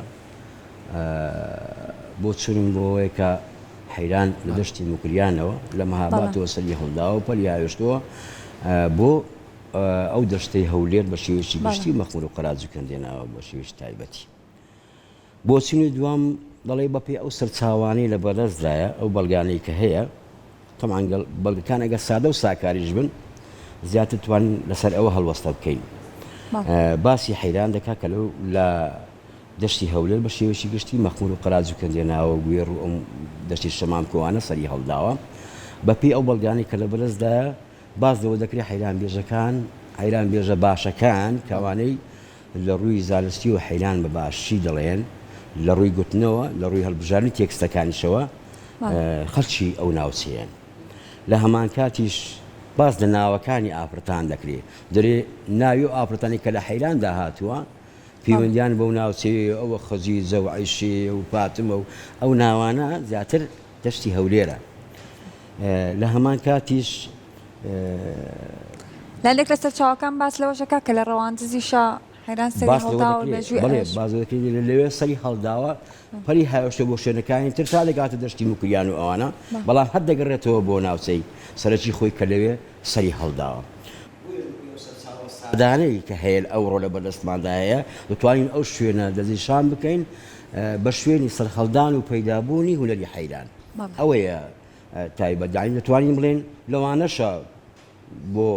بۆ چوونم بۆ ئەوەیە کە حەیران لە دەشتی موکریانەوە لە مەهاباتەوە سەری هەڵداوە پەلی هاوێشتەوە بۆ ئەو دەشتەی هەولێر بە شێوەیەکی گشتی مەخمور و قەراجووکەن دێناوە بە شێوەیەکی تایبەتی بۆ چوونی دوام دەڵێ بەپێ ئەو سەرچاوانەی لە بەدەستدایە ئەو بەڵگانەی کە هەیە تەمان بەڵگەکان ئەگەر سادە و ساکاریش بن زیاتر توانین لەسەر ئەوە هەڵوەستە بکەین باسی حەیران دەکا کە لەو لە دەشتی هەولێر بە شێوەیەکی گشتی مەخمور و قەراجووکەن دێناوە گوێڕ و ئەم دەشتی شەمام کۆوانە سەری هەڵداوە بەپێ ئەو بەڵگانەی کە لە بەدەستدایە باز لەوە دەکرێت حەیران بێژەکان حەیران بێژە باشەکان کەوانەی لە ڕووی زانستی و حەیران بە باشی دەڵێن لە ڕووی گوتنەوە لە ڕووی هەڵبژاردننی تێکستەکانیشەوە خەڵکی ئەو ناوچەیەن لە هەمان کاتیش باز لە ناوەکانی ئافرەتان دەکرێت دەرێ ناوی و ئافرەتانی کە لە حەیراندا هاتووە پەیوەندیان بەو ناوچەیە ئەوە خەزیزە و عیشێ و فاتمە و ئەو ناوانە زیاتر دەشتی هەولێرە لە هەمان کاتیش لەندێک لەسەر چاوەکان باس لەوەشەکە کە لە ڕەواندزیشە حەیران سەری هەڵداوە بەڵێ باز دەکرێت لەوێ سەری هەڵداوە پەری هاوشتە بۆ شوێنەکانی تر تا دەگاتە دەشتی موکریان و ئەوانە بەڵام هەر دەگەڕێتەوە بۆ ناوچەی سەرەکی خۆی کە لەوێ سەری هەڵداوە دانەی کە هەیە ئەوڕۆ لە بەردەستماندا هەیە دەتوانین ئەو شوێنە دەزیشان بکەین بە شوێنی سەرهەڵدان و پەیدابوونی هونەری حەیران ئەوەیە تایبەتدانی دەتوانین بڵێن لەوانەشە بۆ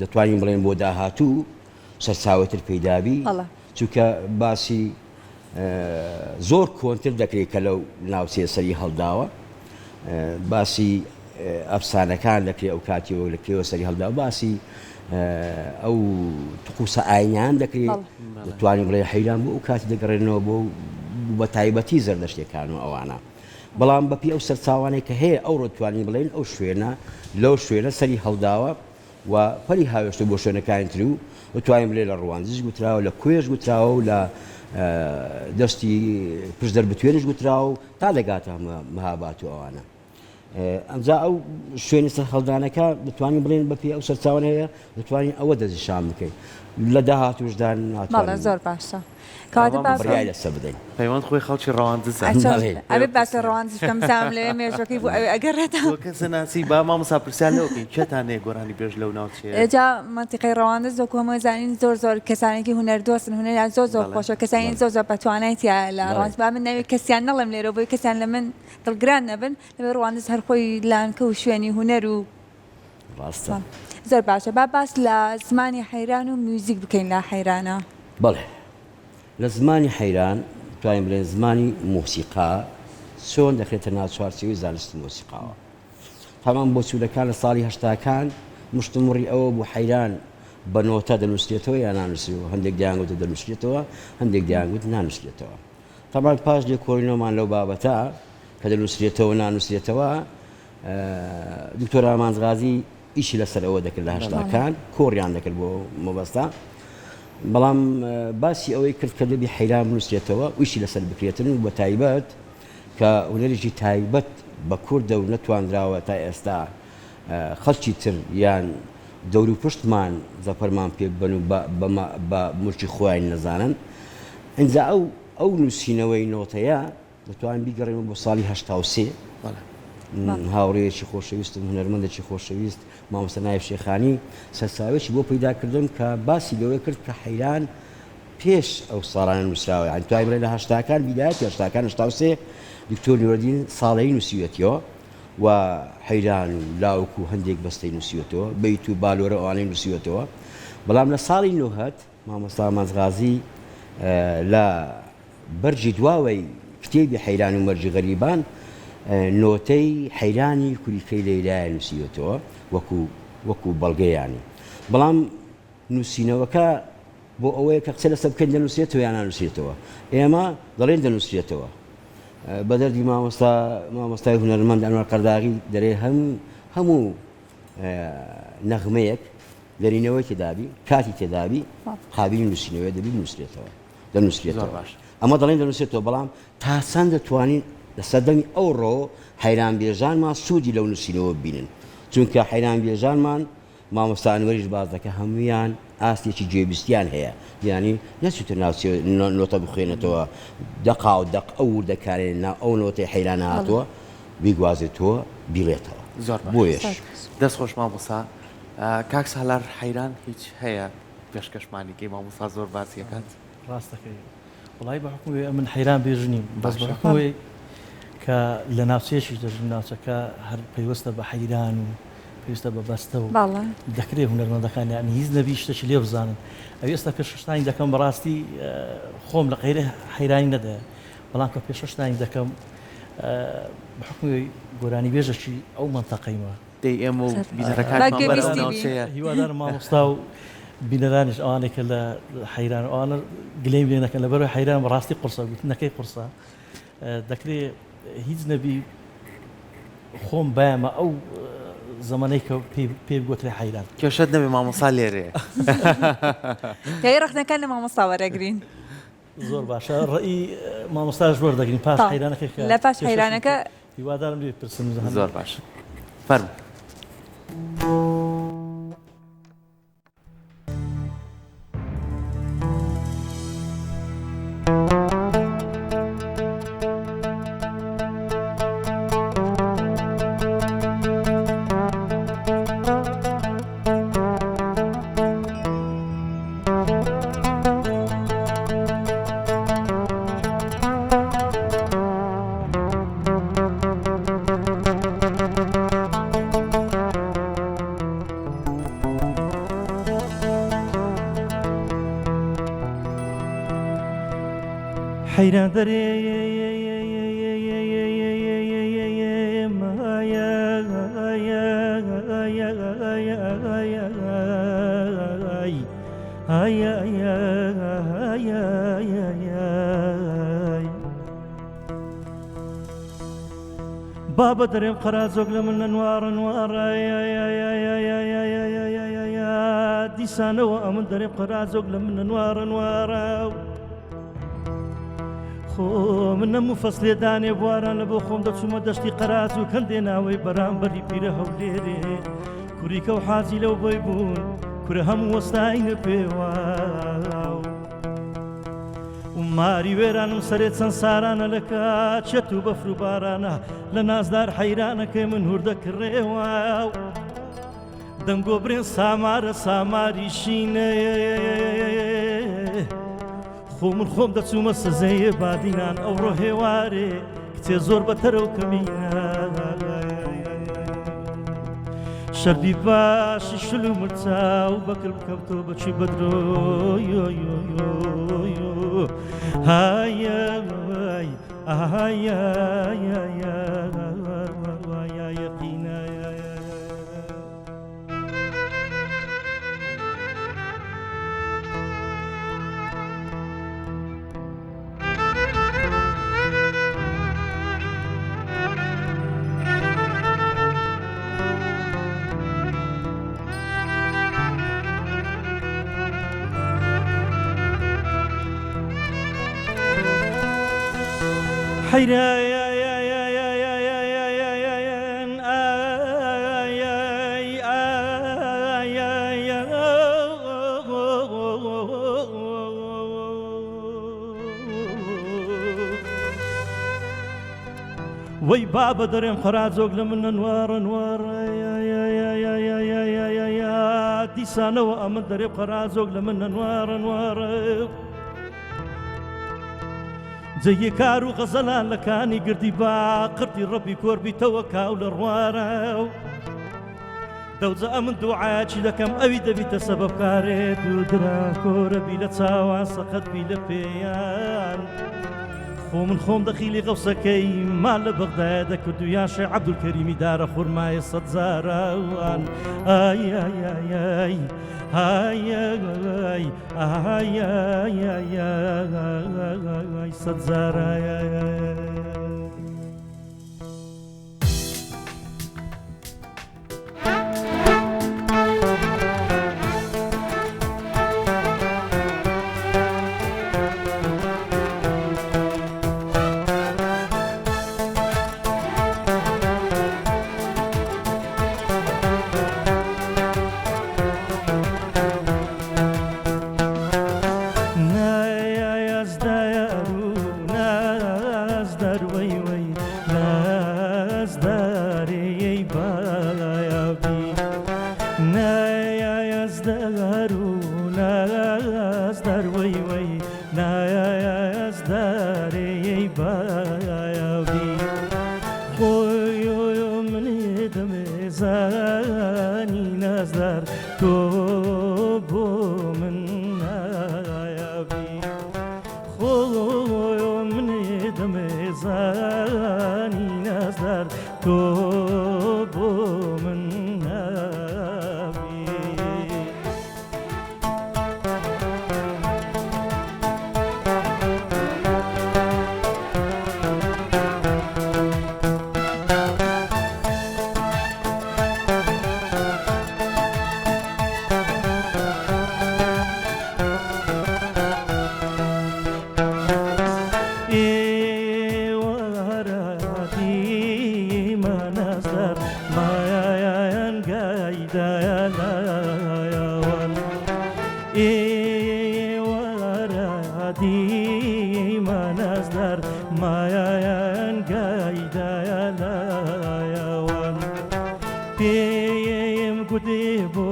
دەتوانین بڵێن بۆ داهاتوو سەرچاوەتر پەیدابی چونکە باسی زۆر کۆنتر دەکرێت کە لەو ناوچێ سەری هەڵداوە باسی ئەفسانەکان دەکرێت ئەو کاتیەوە لەکرێەوە سەری هەڵدا باسی ئەو تقوسە ئاینیان دەکرێت دەتوانین بڵێ حەیران بۆ ئەو کاتی دەگەڕێنەوە بۆ بە تایبەتی زەردەشتێکان و ئەوانە بەڵام بەپی ئەو سەرچاوانەی کە هەیە ئەو ڕۆتوانین بڵێن ئەو شوێنە لەو شوێنە سەری هەڵداوە و پەری هاوێشتە بۆ شوێنەکانی تر و دەتوانین بڵێ لە ڕەواندز گوتراوە لە کوێژ گوتراوە و لە دەستی پشت دەربتوێنش گوتراوە تا دەگاتە مەهابات و ئەوانە ئەمجا ئەو شوێنی سەر هەڵدانەکە دەتوانین بڵێن بەپی ئەو سەرچاوان هەیە دەتوانین ئەوە دەزیشان بکەین لە داهاتوشدان ناتوانین زۆر باشە بڕیای لەسەر بدەین پەیوەند خۆی خەڵکی ڕەواندزە ئەبێ باسە ڕەواندز بکەم زام لەوێ مێژوەکەی بوو ئەوێ ئەگەڕێتەوە کەسە ناسی با مامۆستا پرسیار لەوەکەین کێتانەیە گۆرانی بێژ لەو ناوچەیە ئێجا منتیقەی ڕەواندز وەکو هەمووی زانین زۆر کەسانێکی هونەردۆستن هونەریان زۆر خۆشە کەسانی زۆر بەتوانایتیە لە ڕەواندز با من ناوی کەسیان نەڵێم لێرە بۆی کەسیان لە من دڵگران نەبن لەوێ ڕەواندز هەر خۆی لانکە و شوێنی هونەر و زۆر باشە با باس لە زمانی حەیران و میوزیک بکەین لە حەیرانە بەڵێ لە زمانی حەیران توانین بڵێن زمانی مۆسیقا چۆن دەکرێتە ناو چوارچێوەی زانستی مۆسیقاوە تامان بۆ چوولەکان لە ساڵی هەشتاکان مشتمڕی ئەوە بوو حەیران بە نۆتە دەنووسێتەوە یان نانووسێتەوە هەندێک دیانگوتە دەنووسێتەوە هەندێک دیانگوت نانووسێتەوە تامان پاش لێکۆڵینەوەمان لەو بابەتە کە دەنووسێتەوە نانووسێتەوە دکتۆر ئامانزغازی ئیشی لەسەر ئەوە دەکرد لە هەشتاکان کۆڕیان دەکرد بۆ مەبەستا بەڵام باسی ئەوەی کرد کە دەبی حەیران بنووسێتەوە ویشی لەسەر بکرێتن و بە تایبەت کە هونەرێکی تایبەت بە کوردە و نەتوانراوە تا ئێستا خەڵکی تر یان دەور و پشتمان زەپەرمان پێ بن و بە ملکی خۆیان نەزانن ئەنجا ئەو نووسینەوەی نۆتەیە دەتوانین بیگەڕێمە بۆ ساڵی هەشتا هاوڕێیەکی خۆشەویستم هونەرمەندێکی خۆشەویست مامۆستا نایب شێخانی سەرچاوێکی بۆ پەیداکردن کە باسی لەوەی کرد کە حەیران پێش ئەو ساڵانە نووسراوە یان توای بڵێ لە هەشتاکان بیدایەتی هەشتاکان هەشتا دکتۆر نوردین ساڵەی نووسیوێتیەوە و حەیران و لاوک و هەندێک بەستەی نووسیوێتەوە بەیت و بالۆرە ئەوانەی نووسیوێتەوە بەڵام لە ساڵی نۆهەت مامۆستا ئامانزغازی لە بەرجی دواوەی کتێبی حەیران و مەرجی غەریبان نۆتەی حەیرانی کوریکەی لەیلایە نووسیوێتەوە وەکو بەڵگەیانی بەڵام نووسینەوەکە بۆ ئەوەیە کە قسە لەسەر بکەین دەنووسێتەوە یان نانووسێتەوە ئێمە دەڵێن دەنووسێتەوە بە دەردی مامۆستای هونەرمەند ئەنوەر قەرداغی دەرێ هەموو نەغمەیەک دەرینەوەی تێدابی کاتی تێدابی قابلی نووسینەوەی دەبی دەنووسێتەوە ئەمە دەڵێن دەنووسێتەوە بەڵام تا چەند دەتوانین لە سەردەمی ئەوڕۆ حەیران بێژانمان سوودی لەو نووسینەوە ببینن چونکە حەیران بێژانمان مامۆستا ئەنوەریش باز دەکە هەمویان ئاستێکی گوێبیستیان هەیە یعنی نەچوتە ناوچێ نۆتە بخوێنێتەوە دەقا و دەق ئەو دەکارێن ئەو نۆتەی حەیران هاتووە بیگوازێتەوە بیڵێتەوە بۆیش دەستخۆش مامۆستا کاک سالار حەیران هیچ هەیە پێشکەشمانێکی مامۆستا زۆر باسیەکات ڕاستەکەی وڵای بە حکومێ من حەیران بێژنیم بەس بە حکومێ کە لە ناوچێشی دەژین ناوچەکە هەر پەیوەستە بە حەیران و پێویستە بە بەستە و دەکرێت هونەرمەندەکان یانی هیچ نەبی شتێکی لێ بزانن ئەو ئێستا پێششتانی دەکەم بەڕاستی خۆم لە غەیرە حەیرانی نەدایە بەڵام کە پێششتانی دەکەم بە حکومی گۆرانی بێژەکی ئەو مەنتەقەیمە دەی ئێمە و بینەرەکان هیوادارم مامۆستا و بینەرانیش ئەوانێکە لە حەیران ئەوانە گلەیم لێ نەکەن لەبەرەوەی حەیران بەڕاستی قورسە گوتنەکەی قورسە دەکرێت هیچ نەبی خۆم بایەمە ئەو زمانەی کە پێ گوترێ حەیران کێشت نەبێ مامۆستا لێرێ کەی ڕخنەکان لە مامۆستا وەرەگرین زۆر باشە ڕئی مامۆستاش وەردەگرین پاش حەیرانەکە لە پاش حەیرانەکە هیوادارم لێ پرسم زۆر باش فەرموو حيران دري بابا دريم قرازوق لمن انوار انوار ديسانه وامن دريم قرازوق لمن انوار انوار خو من نمو فصل داني بواران لبو خوم دچومە دەشتی قەراز و کەندێ ناوەی بەرامبەری پیرە هەولێرێ کوریکە و حاجی لەو بۆی بوون کورە هەموو وەستاینە پێواو و ماری وێرانم سەرێت چەند سارانە لە کات چەت و بەفر و بارانە لە نازدار حەیرانەکەی من هوردە کڕێواو دەنگۆ برێن سامارە ساماری شینە خۆ من خۆم دەچوومە سزەیە بادینان ئەوڕۆ هێوارێ کچێ زۆر بەتەرە و کەمینە شەربی باشی شل و مرچاو بەکر بکەوتۆ بەچی بەدرۆ هایە هایە یەقینە وەی بابە دەرێم خەرازۆک لە من نوارە نوارە دیسانەوە ئەمن دەرێ خەرازۆک لە من نوارە نوارە جەیە کار و غەزەلان لەکانی گردی با قرتی ڕەبی کۆربیتەوە کاو لە ڕوارە دەوجە ئەمن دوعاچی دەکەم ئەوی دەبیتە سەبەبکارێت و درا کۆرەبی لە چاوان سەقەتبی لە پێیان خۆ من خۆم دەخیلی غەوسەکەی مال لە بەغدایە دەکرد و یاشێ عەبدولکەریمی دارە خورمایە سەد زاراوان سەد زارایە ئێوەرە دیمانەزدار مایایان گایدایە لایەوان پێم گودێ بۆ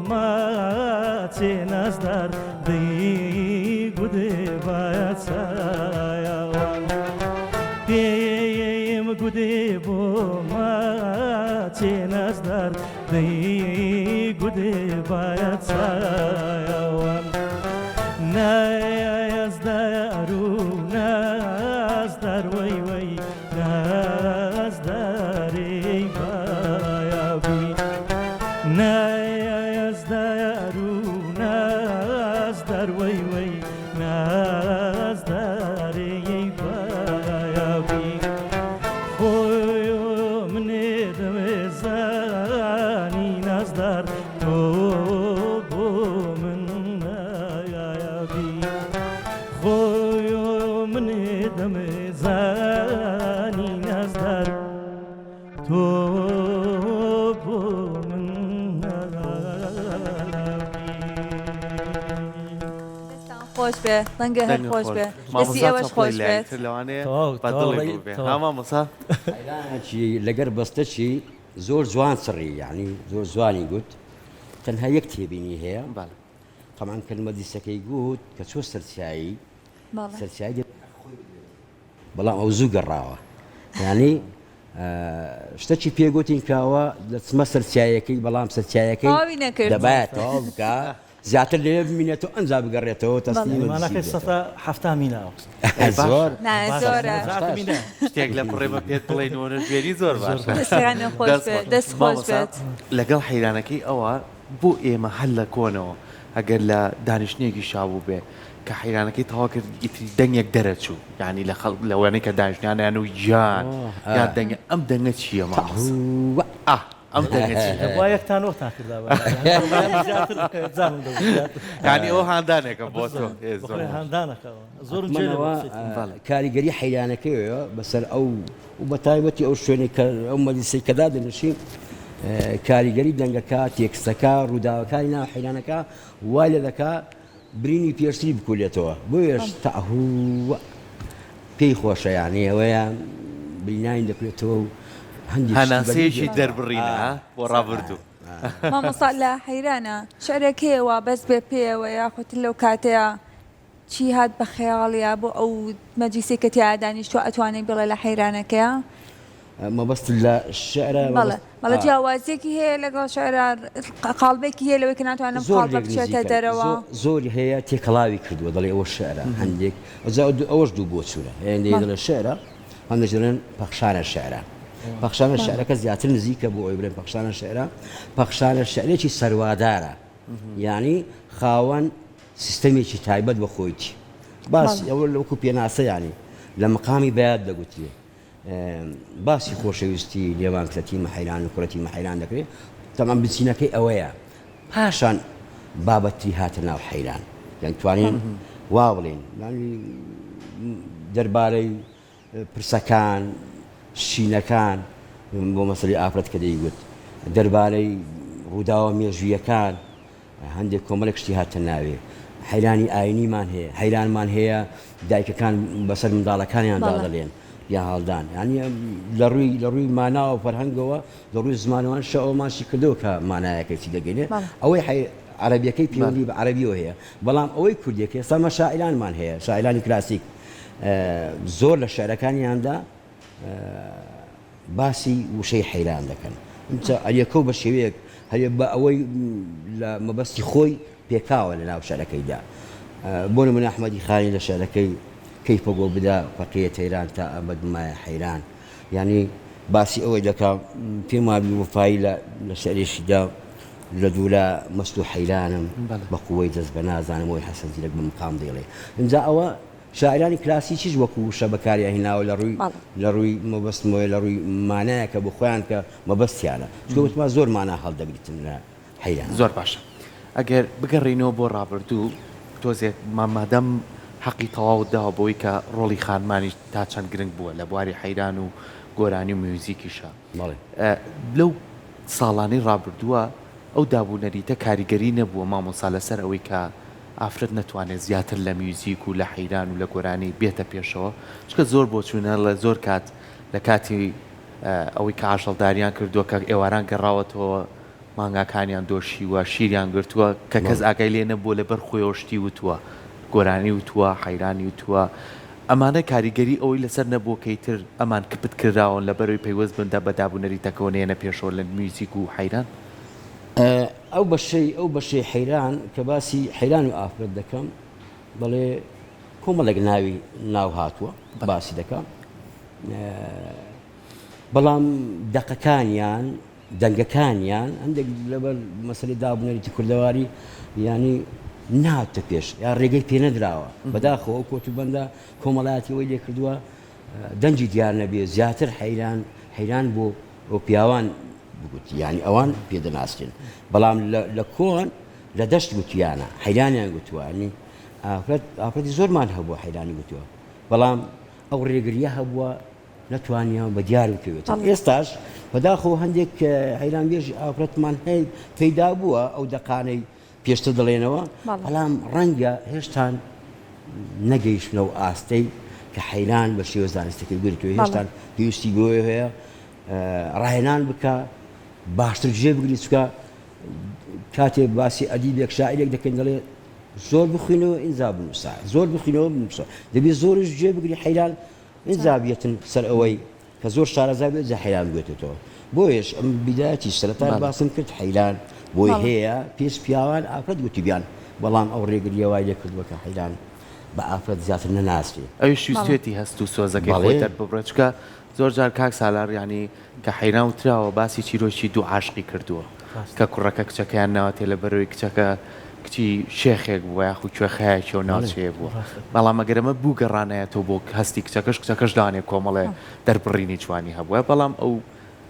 ماچێ نازدار دەی گودێ باە چایەوان پێم گودێ بۆ ماچێ نازدار دەی گودێ باە چایەوان نازدار و نازدار وەی وەی نازدارەی بایابی نازدار و نازدار وەی وەی نازدارەی بایابی خۆی منێ دەمێزانی نازدار تۆ بۆ من نایابی خۆی منێ دەمێزانی نازدار تۆ بۆ من خۆش بێ ڕەنگە هەر خۆش بێ دەستی ئێوەش خۆش بێت مامۆسا لەگەر بەستەشی زۆر جوان سڕی یعنی زۆر جوانی گوت تەنها یەک تێبینی هەیە طبعا کلمە دیسەکەی گوت کە چۆ سەرچایی سەرچایی بەڵام ئەو زوو گەڕاوە یعنی شتێکی پێگوتین کاوە دەچمە سەرچایەکەی بەڵام سەرچایەکەی دەبایە تەواو بکە زیاتر لێ بمینێتەوە ئەنجا بگەڕێتەوە تەسلیمانەکەی 170 میناوە زۆر زۆرە شتێک لە پڕێمە پێت بڵێنەوە ژێری زۆر باشە دەست خۆش بێت لەگەڵ حەیرانەکەی ئەوە بۆ ئێمە هەل لە کۆنەوە ئەگەر لە دانیشتێکی شاوو بێ کە حەیرانەکەی تەوا کرد ئیتری دەنگێک دەرەچوو یعنی لە خەڵک لەوانەی کە دانیشتیانیان و گیان یا دەنگە ئەم دەنگە چییە ماڵ ئەم وا یەکتان وەختان کردا یعنی ئەو هاندانێکە بۆ تۆ هاندانەکەەوە زۆر کاریگەری حەیرانەکەیەوە بەسەر ئەو و بە تایبەتی ئەو شوێنێک کە ئەو مەلیسەی کەدا دەنووسین کاریگەری دەنگەکە تێکستەکە ڕووداوەکانی ناو حەیرانەکە وای لێ دەکا برینی پێشتری بکولێتەوە بۆیش تەهوو پێی خۆشە یعنی ئەوەیە برینانی دەکرێتەوە و هەناسەیەکی دەربڕینە بۆ ڕابردوو مامۆستا لە حەیرانە شعرێکەوە بەس بێ پێوە یاخۆت لەو کاتەیە چی هات بە خەیاڵیە بۆ ئەو مەجلیسی کە تیا دانیشتووە ئەتوانێت بڵێ لە حەیرانەکەیە مەبەست لە شعرە بەڵە جیاوازێکی هەیە لەگەڵ شعرە قاڵبێکی هەیە لەوەی کە ناتوانم قاڵبە بچێتە دەرەوە زۆری هەیە تێکەڵاوی کردووە دەڵێ ئەوە شعرە هەندێک ئەوەش دوو بۆ چوورە هەیە لە شعرە هەم دەژێن پەخشانە شعرە پەخشانە شعرەکە زیاتر نزیکە بۆ ئەوی بڵێن پەخشانە شعرە پەخشانە شعرێکی سەروادارە یعنی خاوەن سیستەمێکی تایبەت بە خۆیتی باس ئەوە لەوەکو پێناسە ینی لە مقامی بەیاد دەگوتیێ باسی خۆشەویستی لێوان کلەتی مەحەیران و کوڕەتی مەحەیران دەکرێت تەمام بچینەکەی ئەوەیە پاشان بابەتی هاتە ناو حەیران یان توانین وا بڵێن دەربارەی پرسەکان شینەکان بۆ مەسەڵی ئافرەت کە دەیگوت دەربارەی ڕووداوە مێژویەکان هەندێک کۆمەڵێک شتی هاتە ناوێ حەیرانی ئاینیمان هەیە حەیرانمان هەیە دایکەکان بەسەر منداڵەکانیان دادەڵێن یا هەڵدان ینی لە ڕووی مانا و فەرهەنگەوە لە ڕووی زمانەوان شەوماشی کردەوە کە مانایەکەی دەگەنێت ئەوەی عەرەبیەکەی پەیوەندی بە عەرەبیەوە هەیە بەڵام ئەوەی کوردیەکە ئێستا شاعیرانمان هەیە شاعیرانی کلاسیک زۆر لە شعرەکانیاندا باسی وشەی حەیران دەکەن ئەریەکە بە شێوەیەک هەیە بە ئەوەی لە مەبەستی خۆی پێکاوە لە ناو شعرەکەیدا بۆ نمونە ئەحمەدی خانی لە شعرەکەی کەیفە گۆ بدا فەقیە تەیران تا ئەبەد مایە حەیران یعنی باسی ئەوەی دەکا پێم وابی وفایی لە شعرێشیدا لە دوولا مەست و حەیرانم بە قووەی دەست بە نازانم ئەوەی حەسەن زیرەک بە مقام دەیڵێ اینجا ئەوە شاعرانی کلاسیکیش وەکو شە بەکاری هێناوە لە ڕووی مەبەستمەوەی لە ڕووی مانایەکە بۆ خۆیان کە مەبەستیانە چکەوتما زۆر مانا هەڵدەگریتن لە حەیران زۆر باشە ئەگەر بگەڕێنەوە بۆ ڕابردوو تۆزێت مامادەم حەقی تەواو داوە بۆی کە ڕۆڵی خانمانی تا چەند گرنگ بووە لە بواری حەیران و گۆرانی و میوزیکیشە لەو ساڵانەی ڕابردووە ئەو دابوونەریتە کاریگەری نەبووە مامۆستا لەسەر ئەوەی کە ئافرەت نەتوانێت زیاتر لە میوزیک و لە حەیران و لە گۆرانی بێتە پێشەوە چکە زۆر بۆ چوونە لە زۆر کات لە کاتی ئەوەی کە ئاژەڵداریان کردووە کە ئێواران گەڕاوەتەوە مانگاکانیان دۆشیوە شیریان گرتووە کە کەس ئاگای لێ نەبووە لەبەر خۆیەوە شتی وتووە گۆرانی وتووە حەیرانی وتووە ئەمانە کاریگەری ئەوەی لەسەر نەبووە کەیتر ئەمان کپت کراون لە بەرەوەی پەیوەست بندا بە دابوونەری تەکەونێنە پێشەوە لە میوزیک و حەیران ئەو بەشەی حەیران کە باسی حەیران و ئافرەت دەکەم بەڵێ کۆمەڵێک ناو هاتووە باسی دەکەم بەڵام دەقەکانیان دەنگەکانیان هەندێک لەبەر مەسەلەی دابوونەریتی کوردەواری ینی نهاتە پێش یا ڕێگەی پێ نەدراوە بەداخەوە کۆتوبەندە کۆمەڵایەتیەوەی لێ کردووە دەنجی دیار نەبێ زیاتر حەیران بۆ پیاوان بگوت ینی ئەوان پێدەناسرێن بەڵام لە کۆن لە دەشت گوتیانە حەیرانیان گوتووانی ئافرەتی زۆرمان هەبووە حەیرانی گوتووە بەڵام ئەو ڕێگریە هەبووە نەتوانیان بە دیار بکەوێت ئێستاش بەداخەوە هەندێک حەیرانبێژی ئافرەتمان هەیە پەیدا بووە ئەو دەقانەی پێشتر دەڵێنەوە بەڵام ڕەنگە هێشتان نەگەیشتنەوە ئاستەی کە حەیران بە شێوە زانستەکەی گرتووە هێشتان پێویستی بۆی هەیە ڕاهێنان بکە باشتر گوێ بگریت چکە کاتێک باسی ئەدیبێک شاعیرێک دەکەین دەڵێ زۆر بخوێنەوە ئینجا بنووسە زۆر بخوێنەوە بنووسە دەبێت زۆرش گوێ بگری حەیران ئینجا بێتن سەر ئەوەی کە زۆر شارەزا بێت جا حەیران بێتێتەوە بۆیش ئەم بیدایەتی سەرەتا باسم کرد حەیران بۆی هەیە پێش پیاوان ئافرەت گوتیبیان بەڵام ئەو ڕێگریەوای لێ کردووە کە حەیران بە ئافرەت زیاتر نەناسرێ ئەوی شوێتی هەست و سۆزەکەی خۆی دەرببڕێت چکە زۆر جار کاک سالار ینی کە حەیران وتراوە باسی چیرۆکی دوو عاشقی کردووە کە کوڕەکە کچەکەیان ناوەتێ لە بەرەوەی کچەکە کچی شێخێک بووە یاخو کوێخایەکی و ناوچێ بووە بەڵام ئەگەرەمە بوو گەڕانایەتەوە بۆ هەستی کچەکەش دانێ کۆمەڵێ دەربڕینی جوانی هەبووە بەڵام ئەو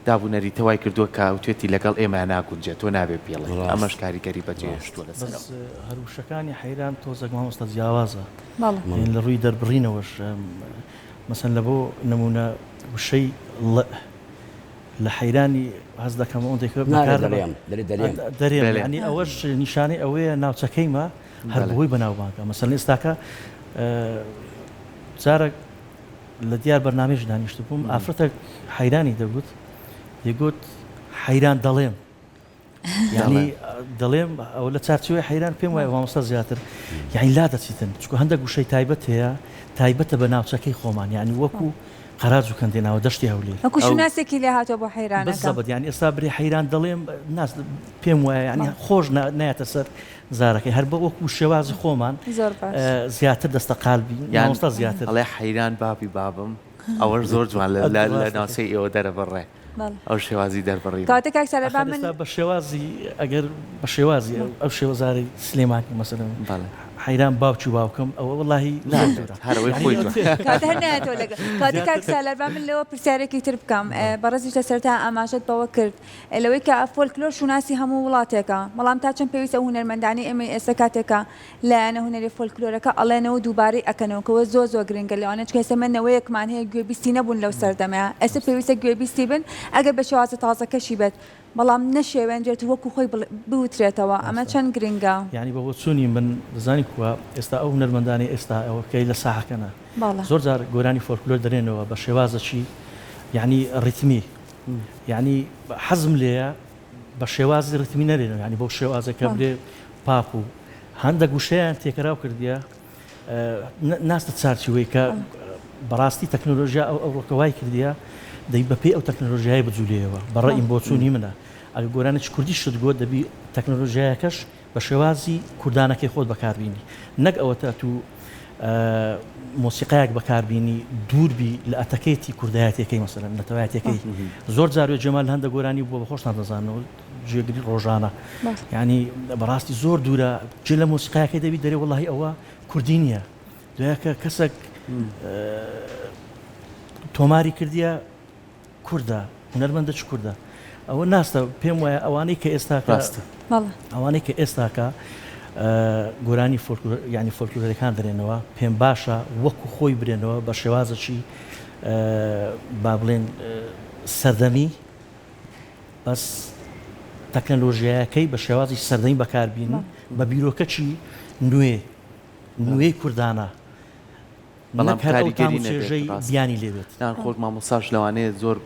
دابوونەری تەوای کردووە کە وتێتی لەگەڵ ئێمە ناگونجێت تۆ نابێت پێڵێ ئەمەش کاریگەری بەجێهێشتووە لەسەر هەروشەکانی حەیران تۆزێک مامۆستا جیاوازە لە ڕووی دەربڕینەوەش مەسەن لە بۆ نمونە وشەی لە حەیرانی هەز دەکەم ئەوەندێک دەرێن ینی ئەوەش نیشانەی ئەوەیە ناوچەکەیمە هەر بەهۆی بەناوبانکە مەسەن ئێستاکە جارێک لە دیار بەرنامێژ دانیشت بووم ئافرەتە حەیرانی دەگوت دەیگوت حەیران دەڵێم یعنی دەڵێم ئەو لە چارچوەی حەیران پێم وایە مامۆستا زیاتر یعنی لا دەچیتن چکە هەندێک گوشەی تایبەت هەیە تایبەتە بە ناوچەکەی خۆمان یعنی وەکو قەراج و کەندێناوە دەشتی هەولێر وەکو شوناسێکی لێ هاتۆ بۆ حەیرانەکە بەزەبەت یعنی ئێستا برێ حەیران دەڵێم ناس پێم وایە ینی خۆش نایەتە سەر زارەکەی هەر بە وەکو شێوازی خۆمان زیاتر دەستە قالبی مامۆستا زیاتر ئەڵێ حەیران بابی بابم ئەوەش زۆر جوان لە ناوچەی ئێوە دەرەبڕێ ئەو شێوازی دەربڕی کاتێک سەرەتا من بە شێوازی ئەگەر بە شێوازی ئەو شێوەزاری سلێمانی مەسەلەن حەیران باوکی و باوکم ئەوە وڵاهی هەرەوەی خۆی کاتە هەر نایەتەوە لەگەڵ کاتی کاک سالار با من لەوە پرسیارێکی تر بکەم بەڕێزیش لەسەرتا ئاماژەت بەوە کرد لەوەی کە فۆلکلۆر شوناسی هەموو وڵاتێکە بەڵام تا چەند پێویستە هونەرمەندانی ئێمە ئێستا کاتێکە لایەنە هونەری فۆلکلۆرەکە ئەڵێنەوە دووبارەی ئەکەنەوەکەوە زۆر گرنگە لەوانە چکە ئێستا نەوەیەکمان هەیە گوێبیستی نەبوون لەو سەردەمەیە ئێستا پێویستە گوێبیستی بن ئەگەر بە شێوازە تازەکەشی بێت بەڵام نەشێوێنجێت وەکو خۆی بوترێتەوە ئەمە چەند گرنگە یعنی بە بۆ چوونی من دەزانی کووە ئێستا ئەو هونەرمەندانی ئێستا ئەوەکەی لە ساحەکەنە زۆر جار گۆرانی فۆلکلۆر دەرێنەوە بە شێوازەکی یعنی ڕیتمی یعنی حەزم لێیە بە شێوازی ڕیتمی نەرێنەوە ینی بۆ شێوازەکە بێ پاپ و هەندێک گوشەیان تێکەراو کردیە ناستە چارچوەی کە بەڕاستی تەکنۆلۆژیا ئەو ڕۆکەوای کردیە دەی بەپێی ئەو تەکنۆلۆژیای بجوولێەوە بەڕێیم بۆ چوونی منە ئەگە گۆرانێکی کوردی شت گۆ دەبی تەکنۆلۆژیایەکەش بە شێوازی کوردانەکەی خۆت بەکاربینی نەک ئەوە تا تو مۆسیقایەک بەکاربینی دووربی لە ئەتەکەیتی کوردایەتەکەی مەسەلەن نەتەوایەتەکەی زۆر جاروێ جەمال هەندە گۆرانی بووە بە خۆشتان دەزانەوە جێگری ڕۆژانە ینی بەڕاستی زۆر دوورە جێ لە مۆسیقایەکەی دەبی دەرێ وەڵاهی ئەوە کوردی نییە دوایەکە کەسێک تۆماری کردیە کووردە هونەرمەندە چ کووردە ئەوە ناستە پێم وایە ئەوانەی کە ئێستاکە ئەوانەی کە ئێستاکە گۆرانی ینی فۆلکلۆرەکان دەرێنەوە پێم باشە وەکو خۆی برێنەوە بە شێوازەکی با بڵێن سەردەمی بەس تەکنۆلۆژیایەکەی بە شێوازی سەردەمی بەکاربیین بە بیرۆکەچی نوێی کوردانە بەڵام نەک هەر ئەو کاریگەری تاموچێژەی نەبێت، ڕاست. بیانی لێبێت نان خۆت مامۆساش لەوانەیە زۆر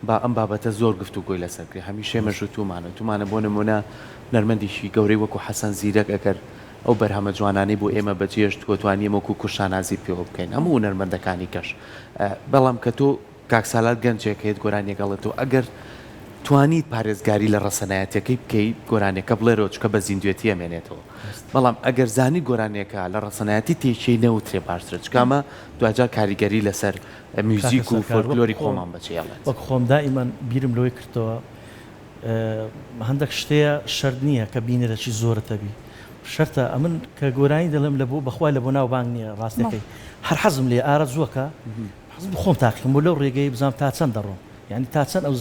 با ئەم بابەتە زۆر گفتوگۆی لەسەر کرد هەمیشە مەژوو تومانە بۆ نمونە نەرمەندیشی گەورەی وەکو حەسەن زیرەک ئەگەر ئەو بەرهەمە جوانانەی بۆ ئێمە بەجێشت گۆتوانیە وەکو کوشانازی پێوە بکەین هەموو نەرمەندەکانی کەش بەڵام کە تۆ کاکسالات گەنجێک هەیەت گۆرانیەگەڵێتەوە ئەگەر توانیت پارێزگاری لە ڕەسەنایەتەکەی بکەیت گۆرانەکە بڵێرەوە چکە بە زیندوێتی ئەمێنێتەوە بەڵام ئەگەر زانی گۆرانیەکە لە ڕەسەنایەتی تێچەی نەوترێ باشترە چکامە دوجار کاریگەری لەسەر میوزیک و فۆلکلۆری خۆمان بەچێڵێت وەک خۆم دائیمەن بیرم لەوەی کردەوە هەندێک شتەیە شەرت نییە کە بینەرەی زۆرتەبی شەرتە ئەمن کە گۆرانی دەڵم لە بۆ بەخوای لە بۆ ناو بانگ نییە ڕاستەکەی هەر حەزم لێ ئارە زووەکە حەزم خۆم تاقیم بۆ لەو ڕێگەی بزانام تا چەند دەڕۆم یعنی تا چەند ئەو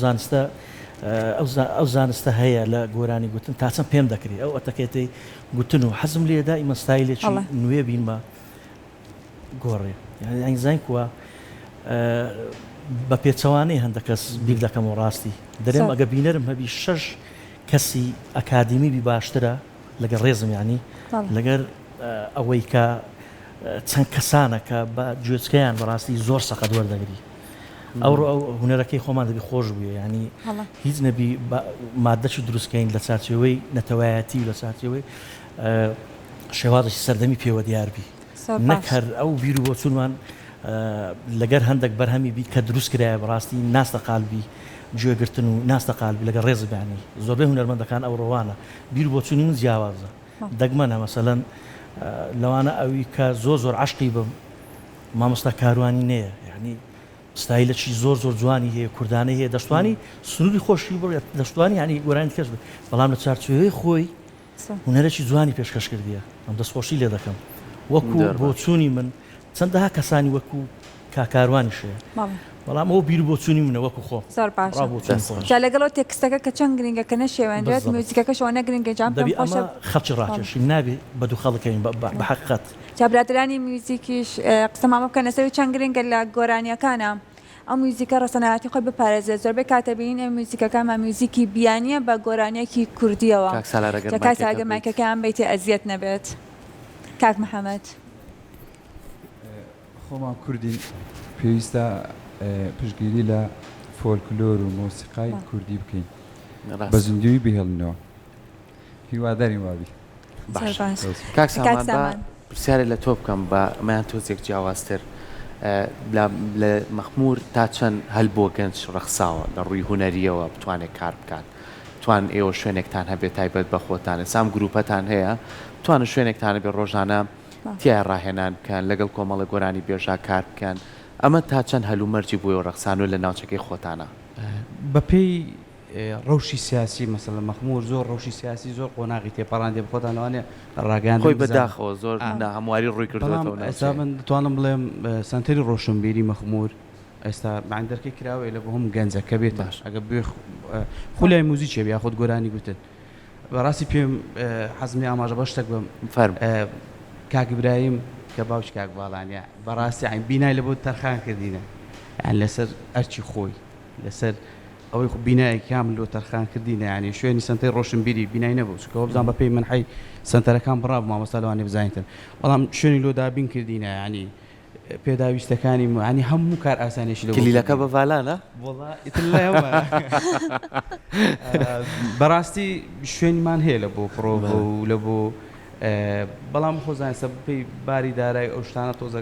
زانستە هەیە لە گۆرانی گوتن تا چەند پێم دەکرێت ئەو ئەتەکێتی گوتن و حەزم لێ دائیمە ستایلێکی نوێ بینمە گۆڕێ یعنی زین کووە بە پێچەوانەی هەندێک کەس بیر دەکەم و ڕاستی دەرێم ئەگە بینەرم هەبی 6 کەسی ئەکادمی بی باشترە لەگەر ڕێزم ینی لەگەر ئەوەی کە چەند کەسانە کە بە گوێچکەیان بەڕاستی زۆر سەقەت وەردەگری ئەو هوەرەکەی خۆمان دەبی خۆش بووە ینی هیچ نەبی مادەش دروستکەین لە چارچێوەی نەتەوایەتی و لە چارچێوەی شێوازی سەردەمی پێوە دیاربی نەک هەر ئەو بیر و بۆ چونمان لەگەر هەندێک بەرهەمی بی کە دروست کرایە بەڕاستی ناستە قالبی گوێگرتن و ناستە قالبی لەگەر ڕێزبیانی زۆربەی هونەرمەندەکان ئەو ڕۆوانە بیر بۆ چوونی من جیاوازە دەگمەنە مەسەلەن لەوانە ئەوی کە زۆر عشقی بم مامۆستا کاروانی نەیە یعنی ستایلەکی زۆر جوانی هەیە کوردانەی هەیە دەستوانی سنووری خۆشی بڕ دەستوانی ینی گۆرانی کەس بەڵام لە چارچێوەی خۆی هونەرێکی جوانی پێشکەش کردیە ئەم دەستخۆشی لێ دەکەم وەکو بۆ چوونی من چەندەها کەسانی وەکو کاکاروانی شەیە بەڵام ئەو بیر بۆ چوونی منە وەکو خۆ زۆر باشە لەگەڵەوە تێکستەکە کە چەند گرنگە کە نەشێوێنێت موزیکەکە شەوە نەگرنگە جام ئەمە خەڵکی ڕاکێشی نابێت بە دوو خەڵەکەین بە حەقیقەت جابراترانی موزیکیش قسە مامە بکەنە سەوی چەند گرنگە لە گۆرانیەکانە ئەو موزیکە ڕەسەنایەتی خۆی بپارێزێت زۆربەی کاتەبین ئەم موزیکەکەمە موزیکی بیانیە بە گۆرانیەکی کوردیەوە کاکە مایکەکەیان بیتی ئەزیەت نەبێت کاک محەممەد خۆمان کوردین پێویستە پشتگیری لە فۆلکلۆر و مۆسیقای کوردی بکەین بە زیندوی بهێڵنەوە هیوادارین وابی کاک سامان پرسیارێ لە تۆ بکەم بە ئەمەیان تۆزێک جیاوازتر لە مەخمور تا چەند هەل بۆ گەنج ڕەخساوە لە ڕووی هوەریەوە بتوانێت کار بکات توان ئێوە شوێنێکتان هەبێت تایبەت بە خۆتانە سام گروپەتان هەیە توانە شوێنێکتانە بێ ڕۆژانە تیا ڕاهێنان بکەن لەگەڵ کۆمەڵە گۆرانی بێژا کار بکەن ئەمە تا چەند هەلومەرجی بۆی ڕەخسان و لە ناوچەکەی خۆتانە بەپێی ڕەوشی سیاسی مەسەڵەن مەخمور زۆر ڕەوشی سیاسی زۆر قۆناغی تێپەڕاندێ بخۆتانەوانێ ڕاگەیان خۆی بەداخەوە زۆر هەمواری ڕووی کردوێتەوە ئێستا من دەتوانم بڵێم سنتەری ڕۆشنبیری مەخمور ئێستا ماندەرکەی کراوێ لە بۆ هەم گەنجەکە بێت باش ئەگە بێ خولای موزیکێ بیا خۆت گۆرانی گوتن بەڕاستی پێم حەزمی ئاماژە بە شتێک بم فەرم کاک ئیبراهیم کە باوکی کاک باڵانیە بەڕاستی عین بینای لە بۆ تەرخان کردینە یان لەسەر ئەرچی خۆی لەسەر ئەوەی خو بینایی کامل لۆ تەرخان کردینە ینی شوێنی سنتەی ڕۆشنبیری بینای نەبوو چکەوە بزان بەپێی من حی سنتەرەکان بڕا مامۆستا لەوانێ بزانیتن بەڵام شوێنی لۆ دابین کردینە ینی پێداویستەکانی ینی هەموو کار ئاسانێکی کلیلەکە بە ڤالانە بەڕاستی شوێنیمان هەیە لە بۆ پرۆڤ و لە بۆ بەڵام خۆزانانی سە بپەی باری دارای ئەو شتانە تۆزە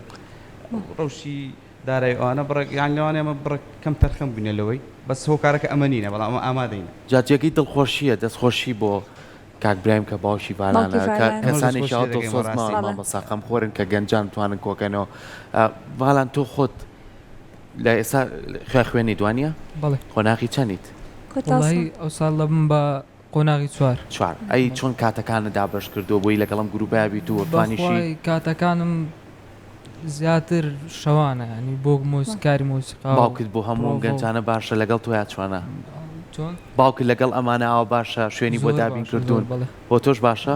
ڕەوشی دارای ئەوانە بڕێک یان لەوانێ ئەمە بڕێک کەم تەرخەم بووینە لەوەی بەس هۆکارەکە ئەمە نینە بەڵام ئەمە ئامادەینە جاجێکی دڵخۆشیە دەستخۆشی بۆ کاک برایم کە باوشی بارانە کەسانێکی دڵسۆزمان بەساقەم خۆرن کە گەنجان توانن کۆکەنەوە باڵان تۆ خۆت لە ئێستا خوێنی دوانیە خۆناغی چەندیت ئەو ساڵ لە بم بە قۆناغی چوار ئەی چۆن کاتەکانە دابش کردو بۆی لەگەڵم گروپای بیت و توانیشی کاتەکانم زیاتر شەوانە ینی بۆ مۆسیقاری مۆسیقا باوکت بۆ هەموو گەنجانە باشە لەگەڵ تۆیا چوانە باوکت لەگەڵ ئەمانە ئاوا باشە شوێنی بۆ دابین کردوون بۆ تۆش باشە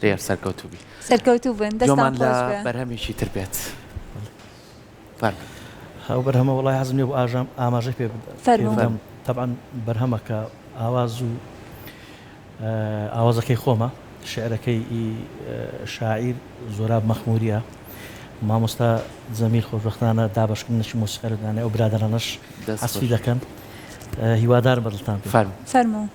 لێر سەرکەوتوبی سەرکەوتوو بن جۆمان لە بەرهەمێکی تر بێت هەو بەرهەمە وڵای حەزم لێ بۆ ئاماژەی پێ بدەم طبعا بەرهەمەکە ئاواز و ئاوازەکەی خۆمە شعرەکەی شاعیر زۆراب مەخموریە مامۆستا جەمیل خۆشبەختانە دابەشکردنەوەی مۆسیقەرەدانێ ئەو برادرانەش حەسفی دەکەن هیوادار بەدڵتان فەرموو.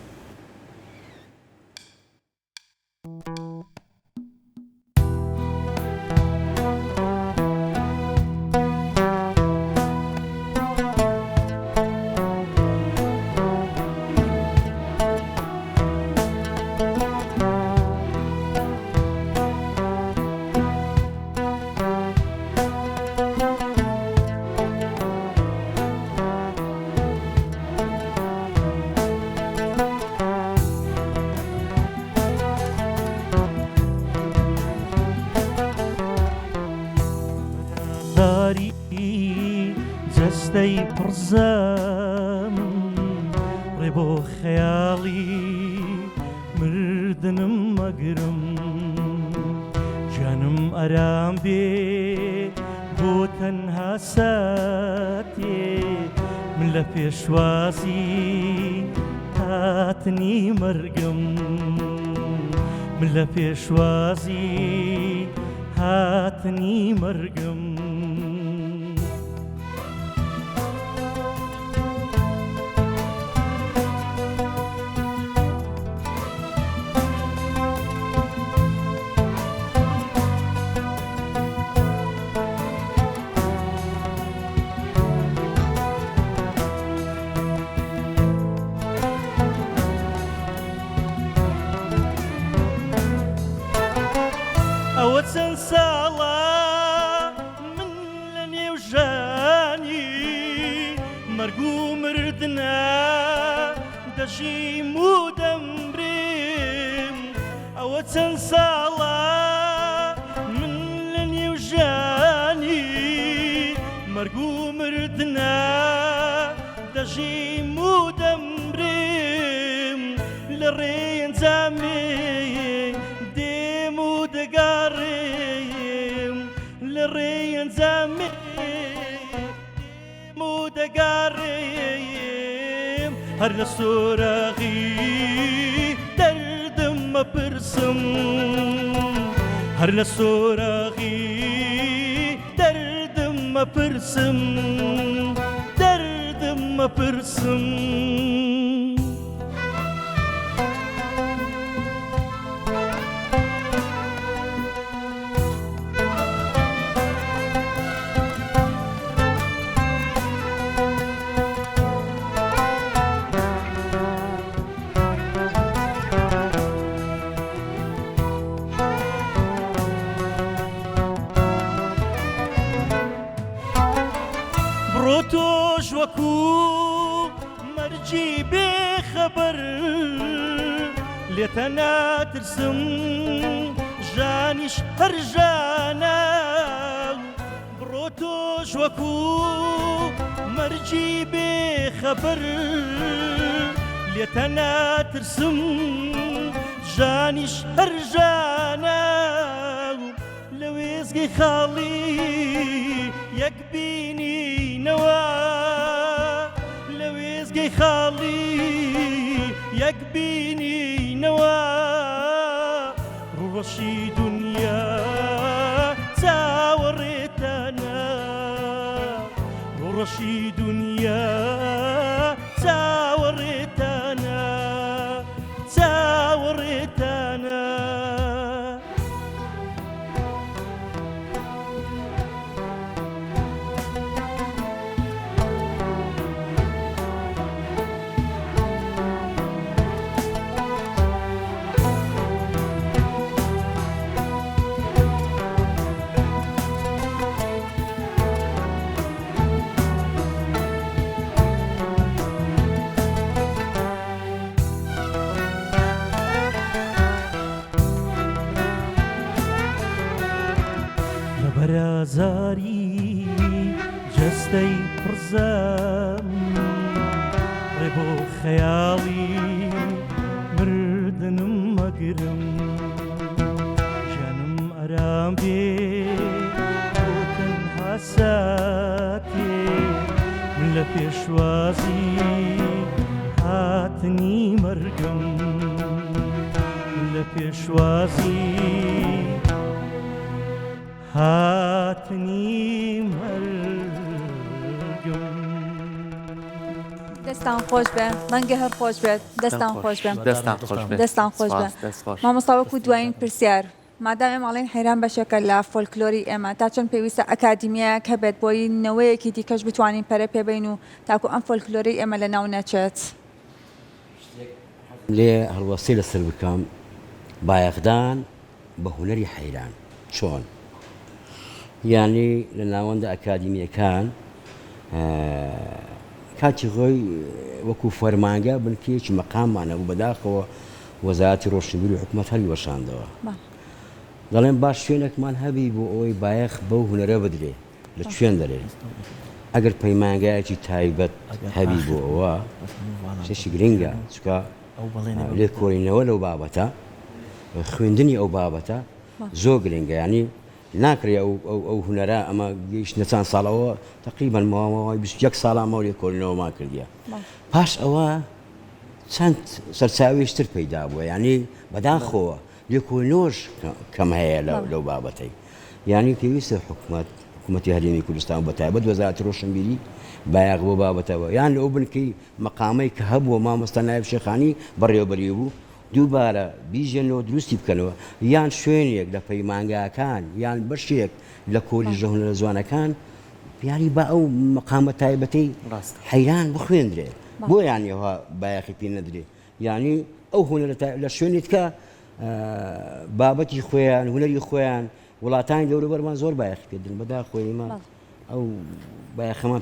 جەستەی پڕزەم ڕێ بۆ خەیاڵی مردنم مەگرم جانم ئەرام بێ بۆ تەنها ساتێ من لە پێشوازی هاتنی مەرگم من لە پێشوازی هاتنی مەرگم ئەوە چەند ساڵە من لە نێو ژانی مەرگ و مردنە دەژیم و دەمرم ئەوە چەند ساڵە من لە نێو ژانی مەرگ و مردنە دەژیم و دەمرم لە ڕێنجامێ لە ڕێنجامێ دەگەڕێم هەر لە سۆراغی دەردم مەپرسم هەر لە سۆراغی دەردم مەپرسم دەردم مەپرسم بڕۆ تۆش وەکو مەرجی بێخەبەر لێتە ناترسم ژانیش هەر ژانە بڕۆ تۆش وەکو مەرجی بێخەبەر لێتە ناترسم ژانیش هەر ژانە لە وێزگەی خاڵی یەک بینینەوە لە وێزگەی خاڵی یەک بینینەوە ڕوڕەشی دونیا چاوەڕێتانە ڕوڕەشی دونیا چاوەڕێتانە چاوەڕێتانە بەرازاری جەستەی پڕزەم ڕێ بۆ خەیاڵی مردنم مەگرم ژانم ئەرام بێ بۆ تەنها ساتێ من لە پێشوازی هاتنی مەرگم من لە لە پێشوازی هاتنی مەرگم دەستان خۆش بێ مەنگە هەر خۆش بێت دەستان خۆش بێ دەستان خۆش بێ مامۆستا وەکو دوایین پرسیار مادام ئێمەڵێن حەیران بەشێکە لە فۆلکلۆری ئێمە تا چەند پێویستە ئەکادیمیایەک هەبێت بۆی نەوەیەکی دیکەش بتوانین پەرە پێبین و تاکو ئەم فۆلکلۆری ئێمە لە ناو نەچێت لێ هەڵوەستی لەسەر بکەم بایەخدان بە هونەری حەیران چۆن یعنی لە ناوەندە ئەکادیمیەکان کاتی خۆی وەکو فەرمانگە بنکەیەکی مەقاممانە بوو بەداخەوە وەزارەتی ڕۆشنبیر و حکومەت هەڵی وەشاندەوە دەڵێن باش شوێنێکمان هەبی بۆ ئەوەی بایەخ بەو هونەرە بدرێ لە کوێن دەرێ ئەگەر پەیمانگایەکی تایبەت هەبی بۆ ئەوە شەشی گرنگە چکە لێ کۆڵینەوە لەو بابەتە خوێندنی ئەو بابەتە زۆر گرنگە ینی ناکرێ ئەو هونەرە ئەمە گەیشتە چەند ساڵەوە تقریبان ماوەی 21 ساڵامەوە لێ کۆڵینەوەمان کردیە پاش ئەوە چەند سەرچاویشتر پەیدا بووە ینی بەداخەوە لێکۆڵینەوەش کەم هەیە لەو بابەتەی ینی پێویستە حکوومەتی هەرێمی کوردستان بە تایبەت وەزارەتی ڕۆشنبیری بایەخ بۆ بابەتەوە یان لەو بنکەی مەقامەی کە هەبووە مامۆستا نایب شێخانی بەڕێوەبەری بوو دووبارە بیژێنەوە دروستی بکەنەوە یان شوێنێک لە پەیمانگاکان یان بەشێک لە کۆلیژە هونەرە جوانەکان ینی با ئەو مەقامە تایبەتەی حەیران بخوێندرێ بۆ یانیەوە بایەخی پێ نەدرێ ینی ئەو هونەرە لە شوێنیت کە بابەتی خۆیان هونەری خۆیان وڵاتانی دەوروبەرمان زۆر بایەخی پێدرن بەداخۆیمە ئەو بایەخەمان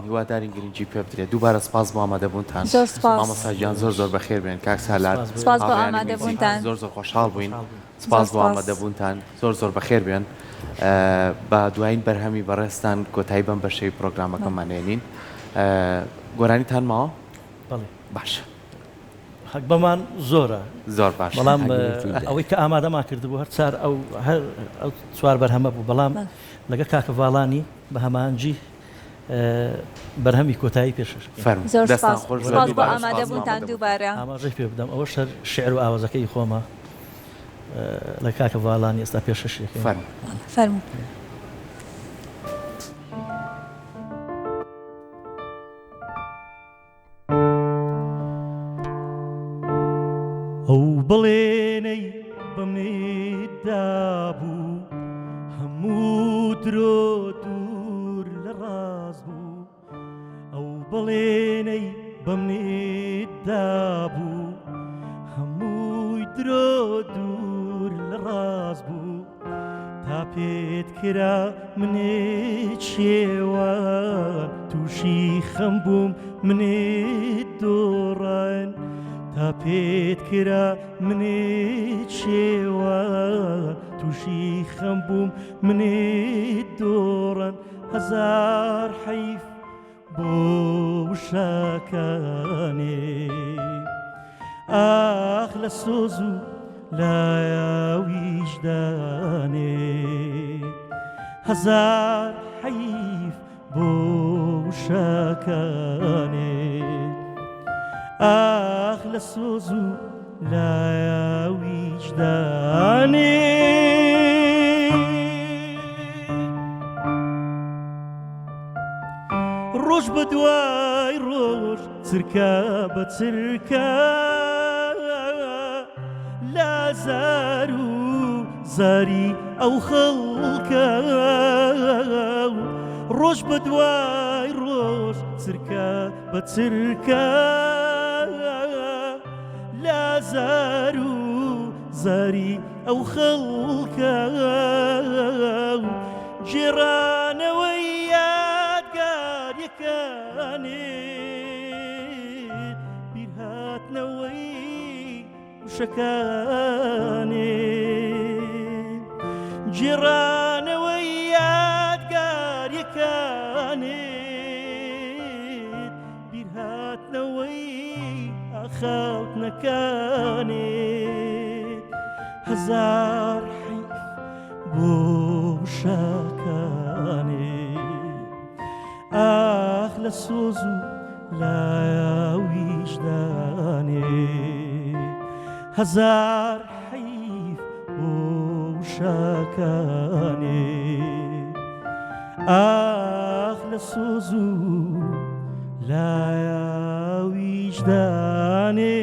هیوادارین گرنگی پێ بدرێت دووبارە سپاس بۆ ئامادەبوونتان مامۆستاجیان زۆر بەخێر بێن کاک سالار سپاس بۆ ئامادەبوونتان زۆر خۆشحاڵ بووین سپاس بۆ ئامادەبوونتان زۆر بەخێر بێن بە دوایین بەرهەمی بەڕێستان کۆتایی بەم بەشەی پرۆگرامەکەمانێنین گۆرانیتان ماوە باش حەق بەمان زۆرە زۆر باش بەڵام ئەوەی کە ئامادەمان کردبوو هەر چار ئەو چوار بەرهەمە بوو بەڵام لەگە کاکە ڤاڵانی بە هەمانجی بەرهەمی کۆتایی پێشش زۆر سپاس بۆ ئامادەبوونتان دووبارە ئاماژەی پێ بدەم ئەوە شەر شعر و ئاوازەکەی خۆمە لە کاکە ڤاڵانی ئێستا پێشەشێکی فەرموو ئەو بڵێنەی بە منێدا بوو هەموو درۆ دوور لە ڕاز بوو ئەو بڵێنەی بە منێدا بوو هەمووی درۆ دوور لە ڕاز بوو تا پێت کرا منێت شێوان تووشی خەم بووم منێت دۆڕان تا پێت کرا منێت شێوان تووشی خەم بووم منێت دۆڕان هەزار حەیف بۆ وشەکانێ ئاخ لە سۆز و لایە ویجدانێ هەزار حەیف بۆ وشەکانێ ئاخ لە سۆز و لایە ویجدانێ ڕۆژ بە دوای ڕۆژ چرکە بە چرکە لازار و زاری ئەو خەڵکە ڕۆژ بە دوای ڕۆژ چرکە بە چرکە لازار و زاری ئەو خەڵکە جێرانەوەی یادگاریەکانێت بیرهاتنەوەی وشەکانێت جێرانەوەی یادگاریەکانێت بیرهاتنەوەی ئاخاوتنەکانێت هەزار حەیف بۆ وشەکانێت ئاخ لە سۆز و لایە ویجدانێت هەزار دڵەکانی ئاخ لە سۆز و لایە ویجدانێ